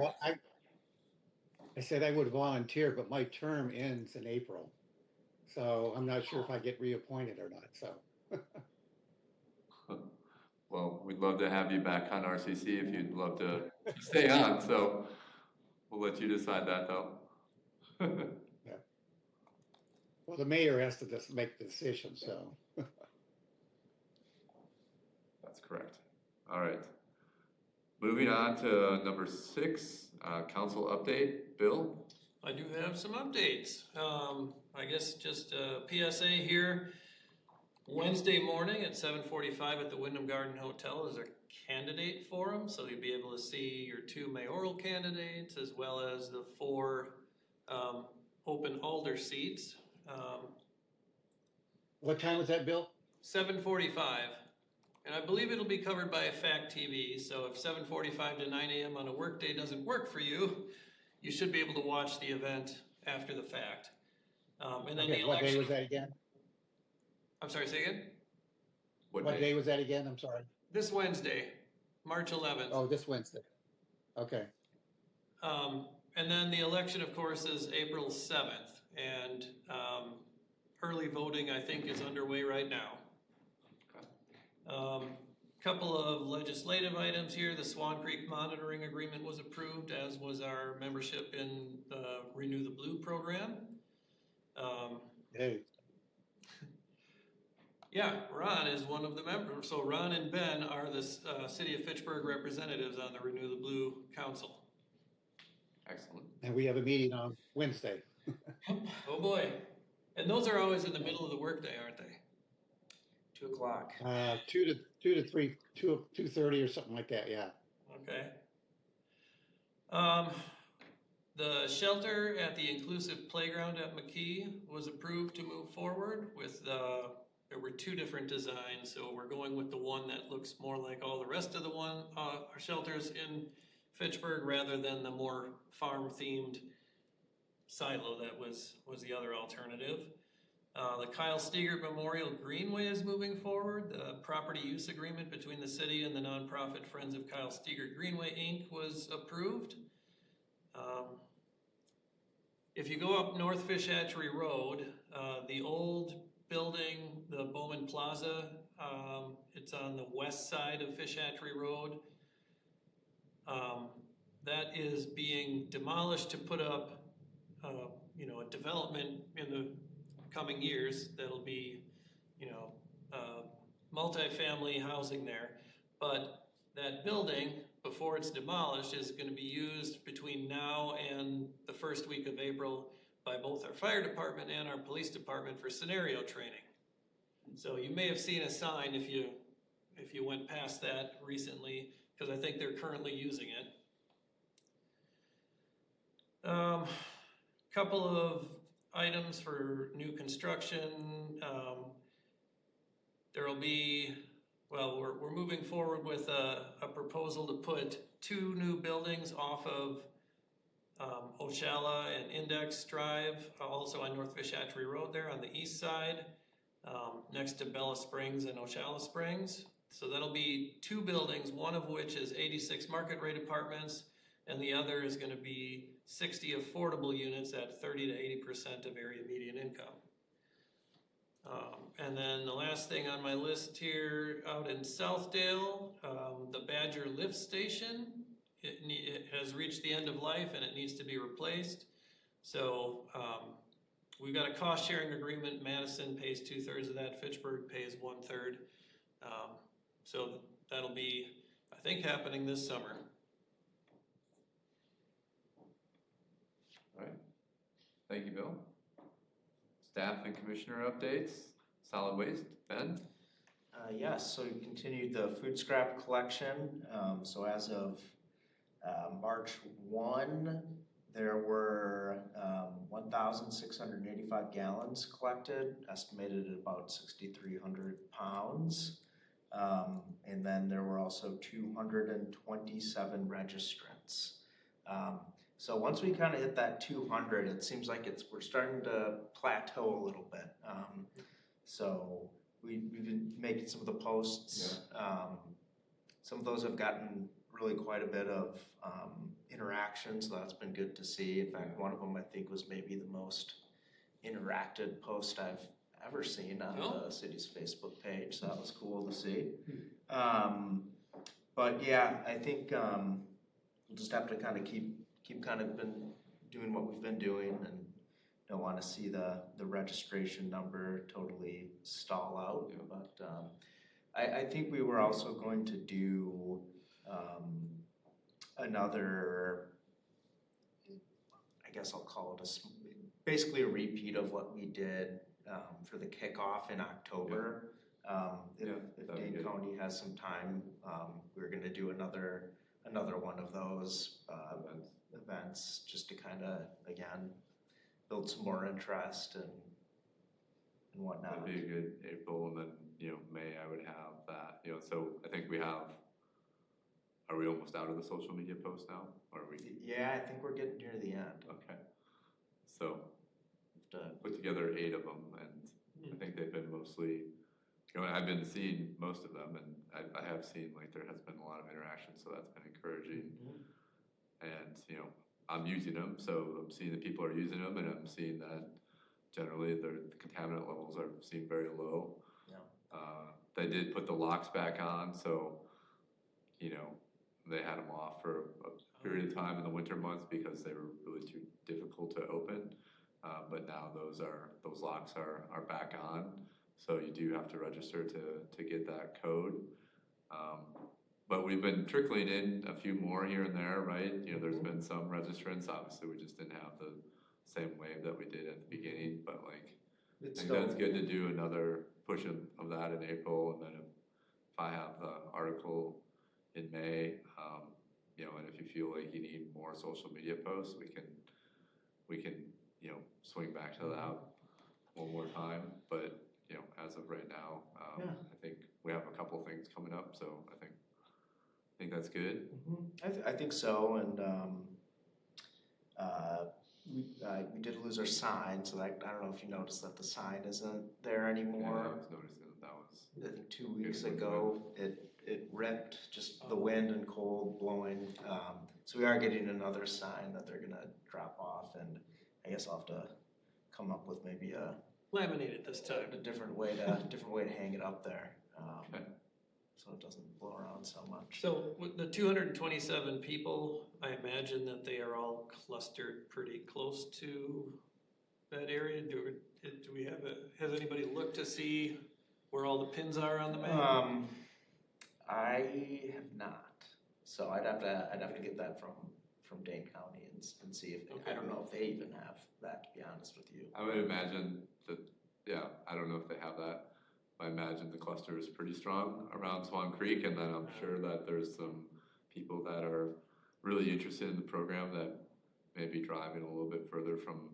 I said I would volunteer, but my term ends in April. So I'm not sure if I get reappointed or not, so. Well, we'd love to have you back on RCC if you'd love to stay on, so we'll let you decide that though. Yeah. Well, the mayor has to just make the decision, so. That's correct. All right. Moving on to number 6, council update. Bill? I do have some updates. I guess just a PSA here. Wednesday morning at 7:45 at the Wyndham Garden Hotel is a candidate forum, so you'll be able to see your 2 mayoral candidates as well as the 4 open alder seats. What time was that, Bill? 7:45. And I believe it'll be covered by FACTv, so if 7:45 to 9 a.m. on a workday doesn't work for you, you should be able to watch the event after the fact. And then Okay, the what day election. was that again? I'm sorry, say again? What day was that again? I'm sorry. This Wednesday, March 11th. Oh, this Wednesday. Okay. And then the election, of course, is April 7th. And early voting, I think, is underway right now. Couple of legislative items here. The Swan Creek Monitoring Agreement was approved, as was our membership in the Renew the Blue program. Hey, Yeah, Ron is one of the members. So Ron and Ben are the City of Fitchburg representatives on the Renew the Blue Council. Excellent. and we have a meeting on Wednesday. Oh boy. And those are always in the middle of the workday, aren't they? 2 o'clock. 2 to 3, 2:30 or something like that, yeah. Okay. The shelter at the inclusive playground at McKee was approved to move forward with there were 2 different designs, so we're going with the one that looks more like all the rest of the shelters in Fitchburg rather than the more farm-themed silo that was the other alternative. The Kyle Steigert Memorial Greenway is moving forward. The property use agreement between the city and the nonprofit Friends of Kyle Steigert Greenway, Inc. was approved. If you go up North Fish Hatchery Road, the old building, the Bowman Plaza, it's on the west side of Fish Hatchery Road. That is being demolished to put up, a development in the coming years that'll be, multifamily housing there. But that building, before it's demolished, is going to be used between now and the first week of April by both our fire department and our police department for scenario training. So you may have seen a sign if you went past that recently, because I think they're currently using it. Couple of items for new construction. There'll be, we're moving forward with a proposal to put 2 new buildings off of Ochala and Index Drive, also on North Fish Hatchery Road there on the east side, next to Bella Springs and Ochala Springs. So that'll be 2 buildings, one of which is 86 market rate apartments, and the other is going to be 60 affordable units at 30 to 80% of area median income. And then the last thing on my list here, out in Southdale, the Badger lift station, it has reached the end of life and it needs to be replaced. So we've got a cost sharing agreement. Madison pays 2/3 of that. Fitchburg pays 1/3. So that'll be, I think, happening this summer. All right. Thank you, Bill. Staff and commissioner updates. Solid waste, Ben? Yes, so we continued the food scrap collection. So as of March 1, there were 1,685 gallons collected, estimated at about 6,300 pounds. And then there were also 227 registrants. So once we kind of hit that 200, it seems like we're starting to plateau a little bit. So we've been making some of the posts. Yeah. Some of those have gotten really quite a bit of interaction, so that's been good to see. In fact, one of them I think was maybe the most interacted post I've ever seen on the city's Facebook page, so that was cool to see. But yeah, I think we'll just have to kind of keep kind of been doing what we've been doing, and don't want to see the registration number totally stall out. Yeah. But I think we were also going to do another, I guess I'll call it basically a repeat of what we did for the kickoff in October. Yeah. If Dane County has some time, we're going to do another one of those events just to kind of, again, build some more interest and whatnot. That'd be a good April, and then May I would have that. So I think we have are we almost out of the social media posts now? Or are we? Yeah, I think we're getting near the end. Okay. So, put together 8 of them, and I think they've been mostly, I've been seeing most of them, and I have seen like there has been a lot of interaction, so that's been encouraging. And, I'm using them, so I'm seeing that people are using them, and I'm seeing that generally the contaminant levels seem very low. They did put the locks back on, so, they had them off for a period of time in the winter months because they were really too difficult to open. But now those locks are back on, so you do have to register to get that code. But we've been trickling in a few more here and there, right? There's been some registrants. Obviously, we just didn't have the same wave that we did at the beginning, but like, I think that's good to do another push of that in April, and then if I have the article in May, and if you feel like you need more social media posts, we can swing back to that one more time. But as of right now, I think we have a couple things coming up, so I think that's good. I think so, and we did lose our sign, so I don't know if you noticed that the sign isn't there anymore. Yeah, I was noticing that was. I think 2 weeks ago, it ripped, just the wind and cold blowing. So we are getting another sign that they're gonna drop off, and I guess I'll have to come up with maybe a Laminate it this time. a different way to hang it up there, Okay. so it doesn't blow around so much. So with the 227 people, I imagine that they are all clustered pretty close to that area. Do we have has anybody looked to see where all the pins are on the map? I have not, so I'd have to get that from Dane County and see if I don't know if they even have that, to be honest with you. I would imagine that, I don't know if they have that. I imagine the cluster is pretty strong around Swan Creek, and then I'm sure that there's some people that are really interested in the program that may be driving a little bit further from,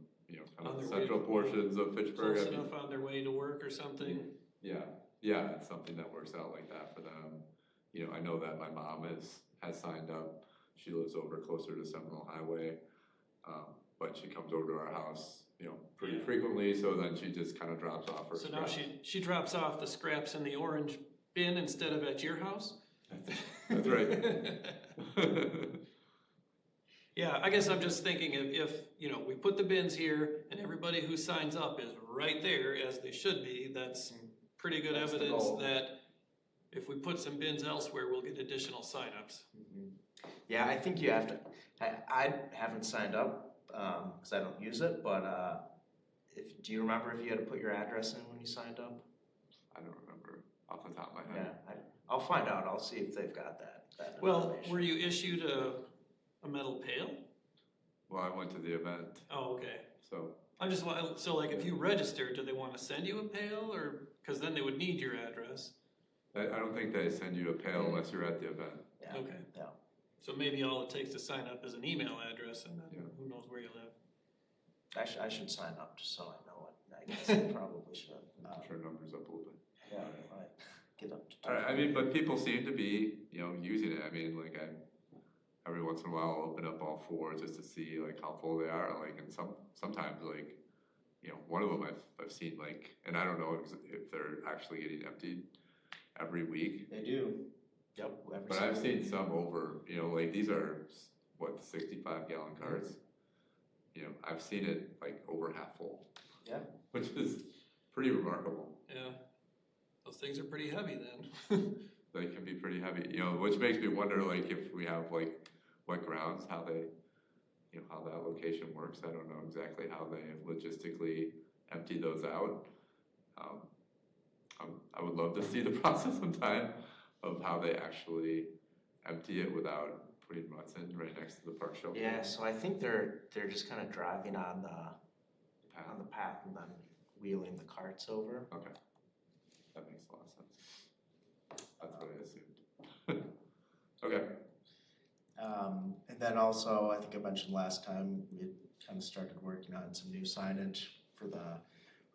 kind of the central portions of Fitchburg. Close enough on their way to work or something? Yeah, it's something that works out like that for them. I know that my mom has signed up. She lives over closer to Seminole Highway, but she comes over to our house, pretty frequently. So then she just kind of drops off her. So scraps. now she drops off the scraps in the orange bin instead of at your house? That's right. Yeah, I guess I'm just thinking if we put the bins here and everybody who signs up is right there as they should be, that's pretty good That's the evidence goal. that if we put some bins elsewhere, we'll get additional signups. Yeah, I think you have to. I haven't signed up because I don't use it, but do you remember if you had to put your address in when you signed up? I don't remember off the top of my head. Yeah, I'll find out. I'll see if they've got that Well, information. were you issued a metal pail? Well, I went to the event, Oh, okay. so I'm just, so like if you register, do they want to send you a pail or, because then they would need your address? I don't think they send you a pail unless you're at the event. Yeah. Okay. Yeah. So maybe all it takes to sign up is an email address and then Yeah. who knows where you live. I should sign up just so I know it. I guess I probably should. I'm sure numbers up a little bit. Yeah, right. Get up to I mean, but people seem to be, using it. I mean, like every once in a while I'll open up all 4 just to see like how full they are. Like, and sometimes like, one of them I've seen like, and I don't know if they're actually getting emptied every week. They do. Yep. But I've seen some over, like these are what 65-gallon carts. I've seen it like over half full. Yeah. Which is pretty remarkable. Yeah. Those things are pretty heavy then. They can be pretty heavy, which makes me wonder, like, if we have like wet grounds, how they, how that location works. I don't know exactly how they logistically empty those out. I would love to see the process sometime of how they actually empty it without putting ruts in right next to the park shelter. Yeah, so I think they're just kind of driving on the path and then wheeling the carts over. Okay, that makes a lot of sense. That's what I assumed. Okay. And then also, I think I mentioned last time, we kind of started working on some new signage for the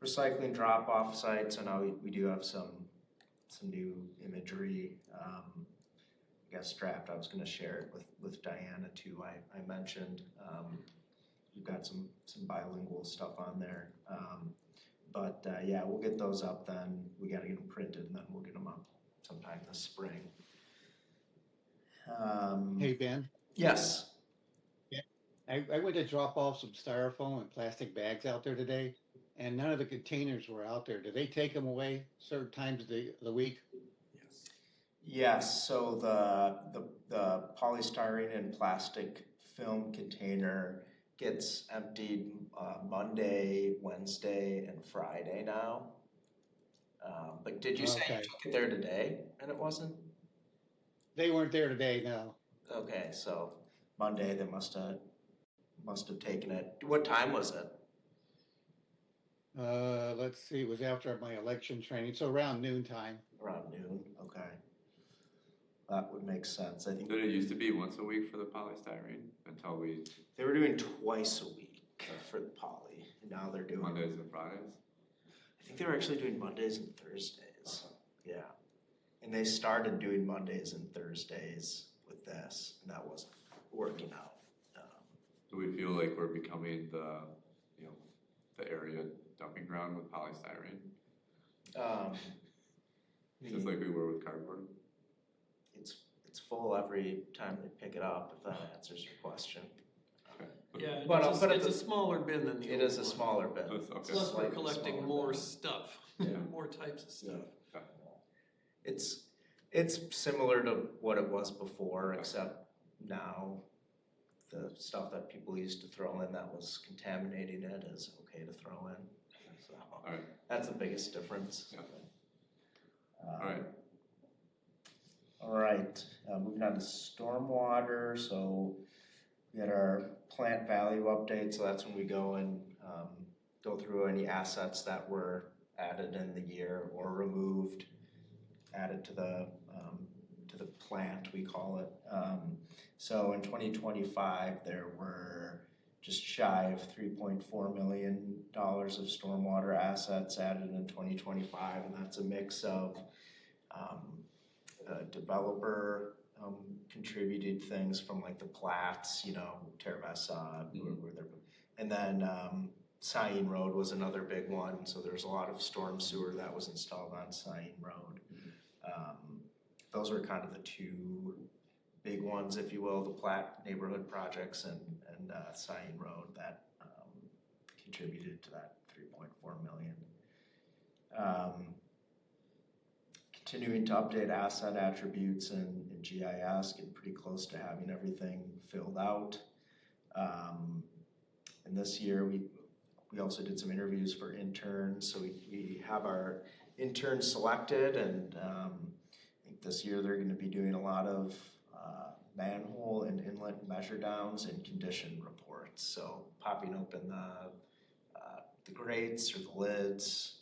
recycling drop-off sites. So now we do have some new imagery. I guess, draft. I was gonna share it with Diana too. I mentioned, we've got some bilingual stuff on there. But yeah, we'll get those up then. We gotta get them printed and then we'll get them up sometime this spring. Hey, Ben, Yes. I went to drop off some styrofoam and plastic bags out there today, and none of the containers were out there. Do they take them away certain times of the week? Yes, so the polystyrene and plastic film container gets emptied Monday, Wednesday, and Friday now. But did you say you Okay. took it there today and it wasn't? They weren't there today, no. Okay, so Monday they must have taken it. What time was it? Let's see, it was after my election training, so around noon time. Around noon, okay. That would make sense. I think Did it used to be once a week for the polystyrene until we, they were doing twice a week for the poly. Now they're doing, Mondays and Fridays? I think they were actually doing Mondays and Thursdays. Yeah. And they started doing Mondays and Thursdays with this, and that wasn't working out. Do we feel like we're becoming the, you know, the area dumping ground with polystyrene? Just like we were with cardboard? It's full every time they pick it up, if that answers your question. Okay. Yeah, But I'll put it's it- a smaller bin than the It old is a one. smaller bin. That's okay. Plus, we're Slightly collecting smaller more bin. stuff, Yeah. more types of stuff. It's similar to what it was before, Okay. except now the stuff that people used to throw in that was contaminating it is okay to throw in. So Alright, that's the biggest difference. Yeah. Um, alright. All right, moving on to stormwater. So we had our plant value update. So that's when we go and go through any assets that were added in the year or removed, added to the plant, we call it. So in 2025, there were just shy of $3.4 million of stormwater assets added in 2025, and that's a mix of developer contributed things from like the plats, you know, Terravesa, where they're, and then Sayin Road was another big one. So there's a lot of storm sewer that was installed on Sayin Road. Those were kind of the two big ones, if you will, the Platt neighborhood projects and Sayin Road that contributed to that 3.4 million. Continuing to update asset attributes and GIS, getting pretty close to having everything filled out. And this year we also did some interviews for interns, so we have our interns selected, and I think this year they're going to be doing a lot of manhole and inlet measure downs and condition reports. So popping open the grates or the lids,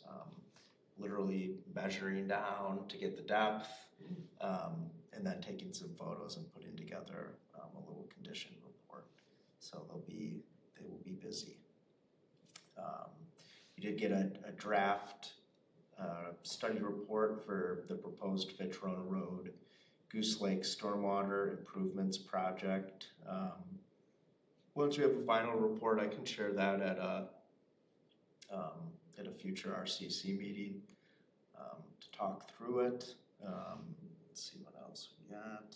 literally measuring down to get the depth, and then taking some photos and putting together a little condition report. So they will be busy. We did get a draft study report for the proposed Fitchburg Road Goose Lake Stormwater Improvements Project. Once we have a final report, I can share that at a future RCC meeting to talk through it. Let's see what else we got.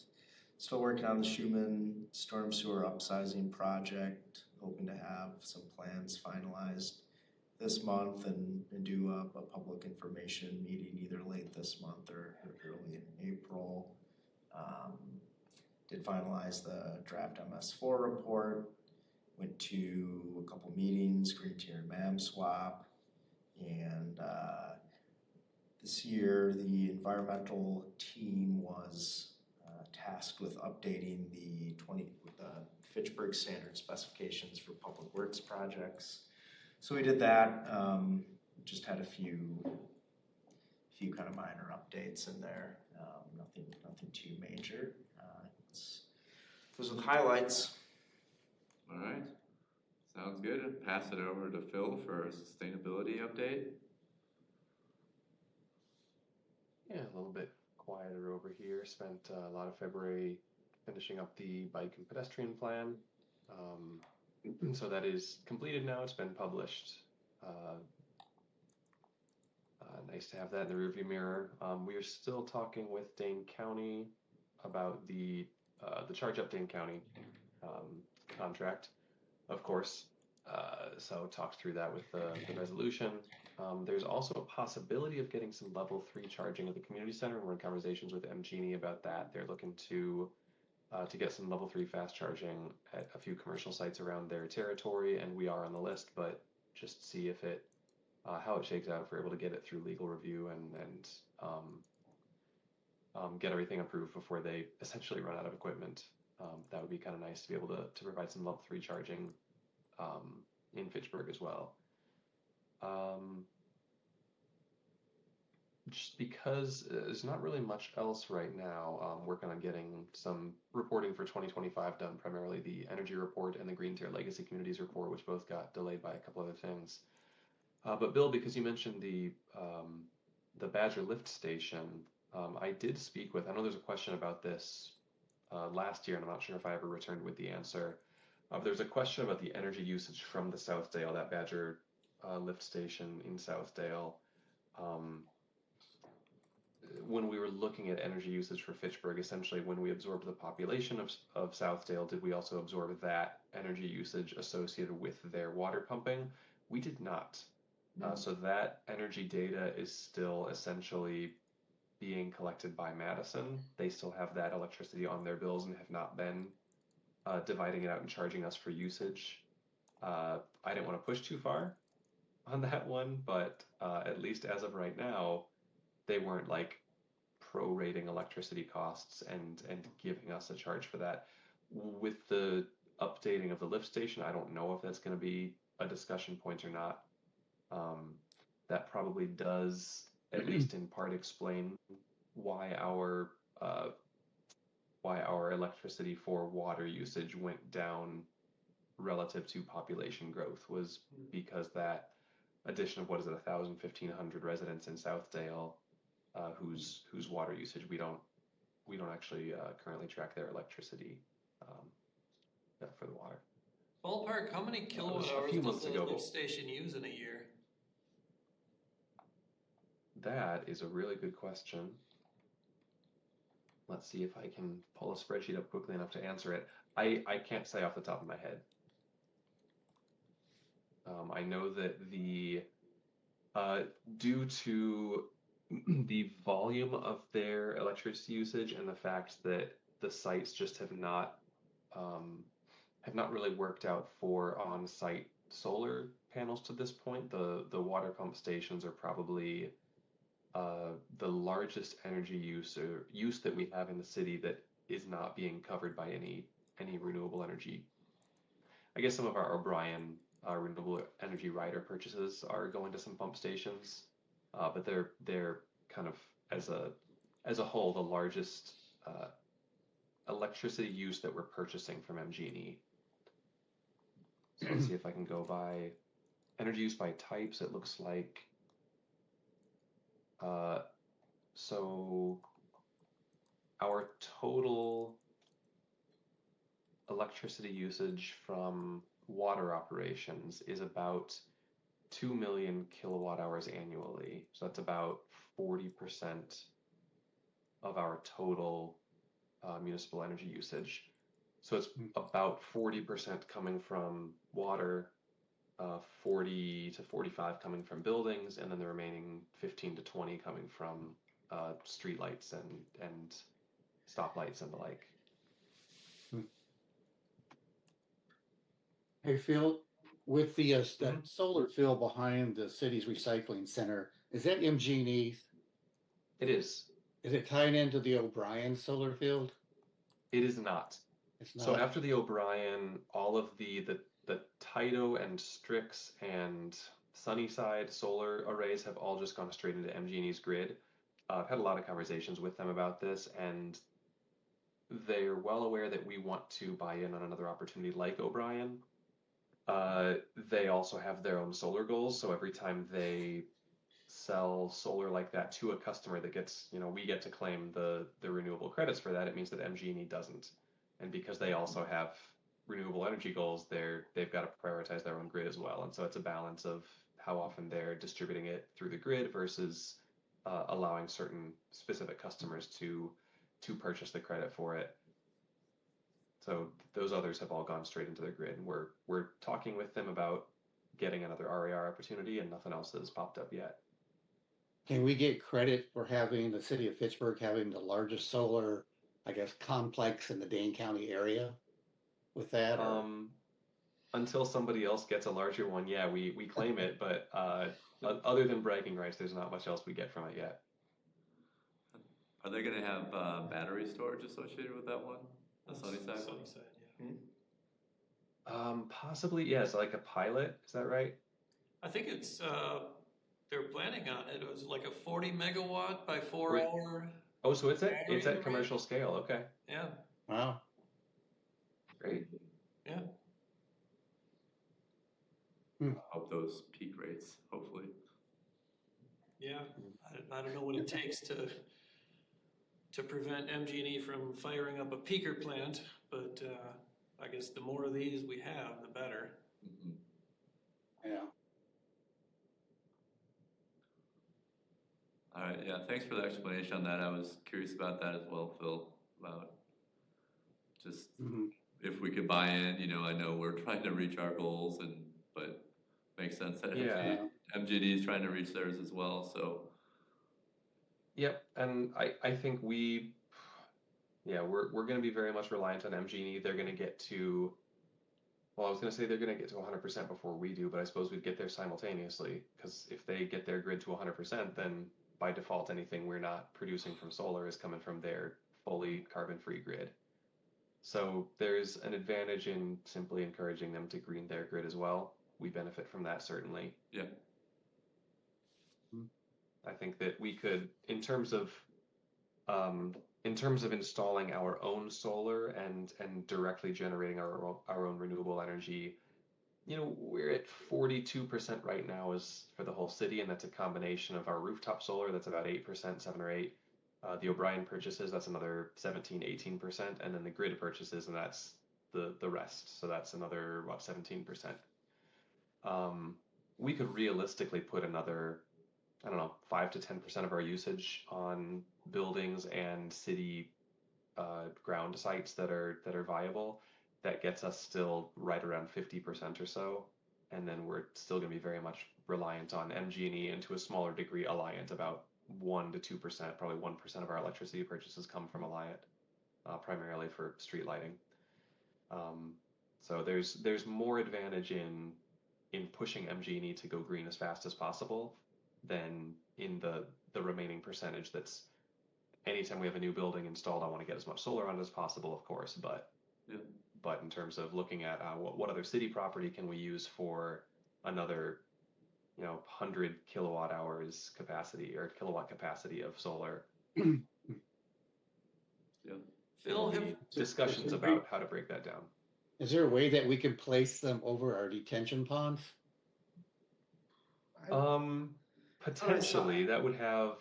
Still working on the Schumann Storm Sewer Upsizing Project. Hoping to have some plans finalized this month and do a public information meeting either late this month or early in April. Did finalize the draft MS4 report. Went to a couple meetings, Green Tier and MAM swap, and this year the environmental team was tasked with updating the Fitchburg standard specifications for public works projects. So we did that. Just had a few kind of minor updates in there. Nothing too major. Those are the highlights. All right, sounds good. Pass it over to Phil for a sustainability update. Yeah, a little bit quieter over here. Spent a lot of February finishing up the bike and pedestrian plan. So that is completed now. It's been published. Nice to have that in the rearview mirror. We are still talking with Dane County about the charge up Dane County contract, of course. So talked through that with the resolution. There's also a possibility of getting some level 3 charging at the community center. We're in conversations with MGE about that. They're looking to get some level 3 fast charging at a few commercial sites around their territory, and we are on the list, but just see if it how it shakes out if we're able to get it through legal review and get everything approved before they essentially run out of equipment. That would be kind of nice to be able to provide some level 3 charging in Fitchburg as well. Just because there's not really much else right now. Working on getting some reporting for 2025 done, primarily the energy report and the Green Tier Legacy Communities report, which both got delayed by a couple other things. But Bill, because you mentioned the Badger lift station, I did speak with, I know there's a question about this last year, and I'm not sure if I ever returned with the answer. There's a question about the energy usage from the Southdale, that Badger lift station in Southdale. When we were looking at energy usage for Fitchburg, essentially when we absorbed the population of Southdale, did we also absorb that energy usage associated with their water pumping? We did not. So that energy data is still essentially being collected by Madison. They still have that electricity on their bills and have not been dividing it out and charging us for usage. I didn't want to push too far on that one, but at least as of right now, they weren't like prorating electricity costs and giving us a charge for that. With the updating of the lift station, I don't know if that's going to be a discussion point or not. That probably does, at least in part, explain why our electricity for water usage went down relative to population growth, was because that addition of 1,500 residents in Southdale, whose water usage we don't actually currently track their electricity for the water. Ballpark, how many kilowatt a hours few does months the ago, lift station use in a year? That is a really good question. Let's see if I can pull a spreadsheet up quickly enough to answer it. I can't say off the top of my head. I know that due to the volume of their electricity usage and the fact that the sites just have not really worked out for on-site solar panels to this point, the water pump stations are probably the largest energy use that we have in the city that is not being covered by any renewable energy. I guess some of our O'Brien renewable energy rider purchases are going to some pump stations, but they're kind of as a whole the largest electricity use that we're purchasing from MG&E. So let's see if I can go by energy use by types. It looks like so our total electricity usage from water operations is about 2 million kilowatt hours annually. So that's about 40% of our total municipal energy usage. So it's about 40% coming from water, 40 to 45 coming from buildings, and then the remaining 15 to 20 coming from streetlights and stoplights and the like. Hey, Phil, with the that solar field behind the city's recycling center, is that MG&E? It is. Is it tying into the O'Brien solar field? It is not. It's not. So after the O'Brien, all of the Tydo and Strix and Sunnyside solar arrays have all just gone straight into MG&E's grid. I've had a lot of conversations with them about this, and they're well aware that we want to buy in on another opportunity like O'Brien. They also have their own solar goals, so every time they sell solar like that to a customer that gets, we get to claim the renewable credits for that, it means that MG&E doesn't. And because they also have renewable energy goals, they've got to prioritize their own grid as well. And so it's a balance of how often they're distributing it through the grid versus allowing certain specific customers to purchase the credit for it. So those others have all gone straight into their grid, and we're talking with them about getting another RAR opportunity, and nothing else has popped up yet. Can we get credit for having the city of Fitchburg having the largest solar, I guess, complex in the Dane County area with that? Or? Until somebody else gets a larger one, yeah, we claim it, but other than bragging rights, there's not much else we get from it yet. Are they going to have battery storage associated with that one? The Sunnyside? Sunnyside, yeah. Possibly, yes, like a pilot, is that right? I think it's, they're planning on it. It was like a 40 megawatt by 4 hour. Oh, so it's at battery commercial scale, okay. Yeah, Wow. Great. yeah. I hope those peak rates, hopefully. Yeah, I don't know what it takes to prevent MG&E from firing up a peaker plant, but I guess the more of these we have, the better. Mm-hmm. Yeah. All right, yeah, thanks for the explanation on that. I was curious about that as well, Phil, about just if we could buy in, I know we're trying to reach our goals, but makes sense that MG&E is trying to reach theirs as well, so. Yep, and I think we're going to be very much reliant on MG&E. They're going to get to, well, I was going to say they're going to get to 100% before we do, but I suppose we'd get there simultaneously, because if they get their grid to 100%, then by default, anything we're not producing from solar is coming from their fully carbon-free grid. So there's an advantage in simply encouraging them to green their grid as well. We benefit from that, certainly. Yeah. I think that we could, in terms of installing our own solar and directly generating our own renewable energy, we're at 42% right now is for the whole city, and that's a combination of our rooftop solar, that's about 8%, 7 or 8. The O'Brien purchases, that's another 17, 18%, and then the grid purchases, and that's the rest. So that's another, about 17%. We could realistically put another, I don't know, 5 to 10% of our usage on buildings and city ground sites that are viable. That gets us still right around 50% or so, and then we're still going to be very much reliant on MG&E, and to a smaller degree Alliant. About 1 to 2%, probably 1% of our electricity purchases come from Alliant, primarily for street lighting. So there's more advantage in pushing MG&E to go green as fast as possible than in the remaining percentage. That's anytime we have a new building installed, I want to get as much solar on it as possible, of course, but in terms of looking at what other city property can we use for another 100 kilowatt hours capacity or kilowatt capacity of solar. Phil, discussions about how to break that down. Is there a way that we can place them over our detention ponds? Potentially, that would have.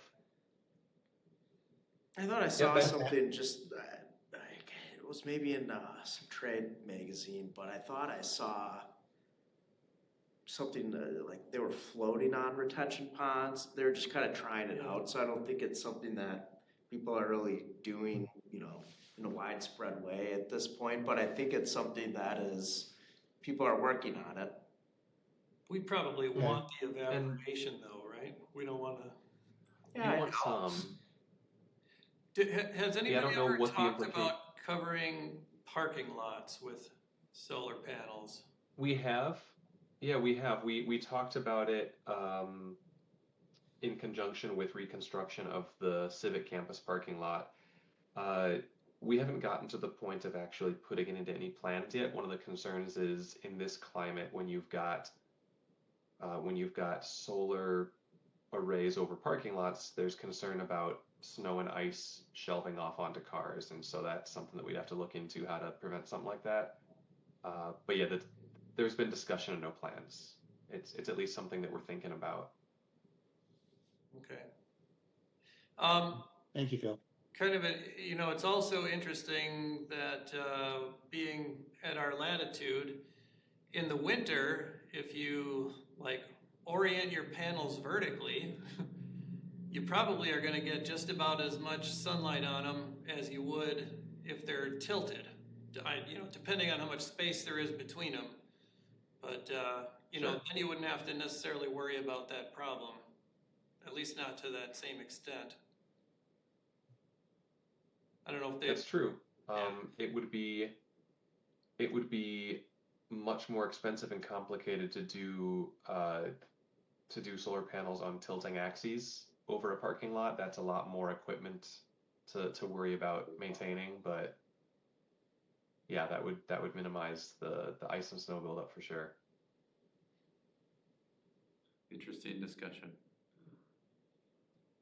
I thought I saw something just, it was maybe in some trade magazine, but I thought I saw something like they were floating on retention ponds. They were just kind of trying it out, so I don't think it's something that people are really doing, in a widespread way at this point, but I think it's something that people are working on it. we probably want the evaporation though, right? We don't want to. Yeah, you want some. Has anybody ever talked about covering parking lots with solar panels? We have. Yeah, we have. We talked about it in conjunction with reconstruction of the Civic Campus parking lot. We haven't gotten to the point of actually putting it into any plans yet. One of the concerns is in this climate, when you've got solar arrays over parking lots, there's concern about snow and ice shelving off onto cars, and so that's something that we'd have to look into, how to prevent something like that. But yeah, there's been discussion and no plans. It's at least something that we're thinking about. Okay. Thank you, Phil. Kind of, it's also interesting that being at our latitude, in the winter, if you like orient your panels vertically, you probably are going to get just about as much sunlight on them as you would if they're tilted, depending on how much space there is between them. But, then you wouldn't have to necessarily worry about that problem, at least not to that same extent. I don't know if they. That's true. Yeah. It would be much more expensive and complicated to do solar panels on tilting axes over a parking lot. That's a lot more equipment to worry about maintaining, but yeah, that would minimize the ice and snow buildup for sure. Interesting discussion.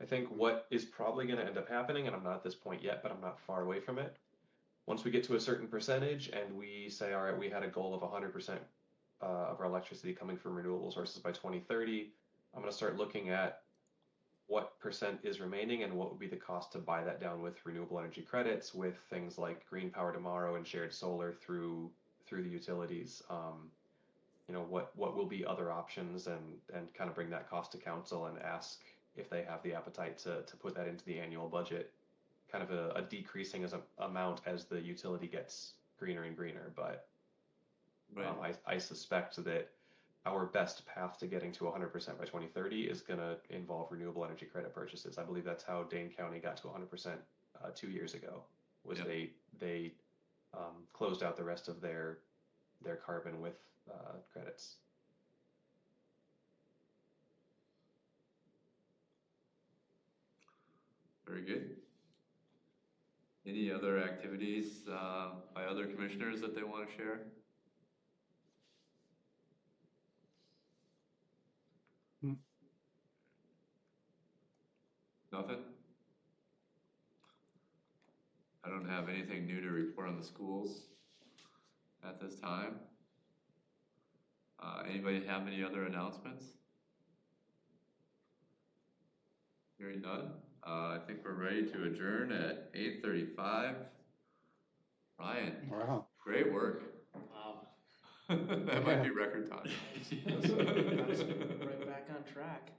I think what is probably going to end up happening, and I'm not at this point yet, but I'm not far away from it. Once we get to a certain percentage and we say, all right, we had a goal of 100% of our electricity coming from renewable sources by 2030, I'm going to start looking at what percent is remaining and what would be the cost to buy that down with renewable energy credits, with things like green power tomorrow and shared solar through the utilities. What will be other options, and kind of bring that cost to council and ask if they have the appetite to put that into the annual budget, kind of a decreasing amount as the utility gets greener and greener. But Right. I suspect that our best path to getting to 100% by 2030 is going to involve renewable energy credit purchases. I believe that's how Dane County got to 100% 2 years ago. Was Yep. they closed out the rest of their carbon with credits. Very good. Any other activities by other commissioners that they want to share? Nothing? I don't have anything new to report on the schools at this time. Anybody have any other announcements? Hearing none. I think we're ready to adjourn at 8:35. Ryan, Wow. great work. Wow. That might be record time. Got us right back on track.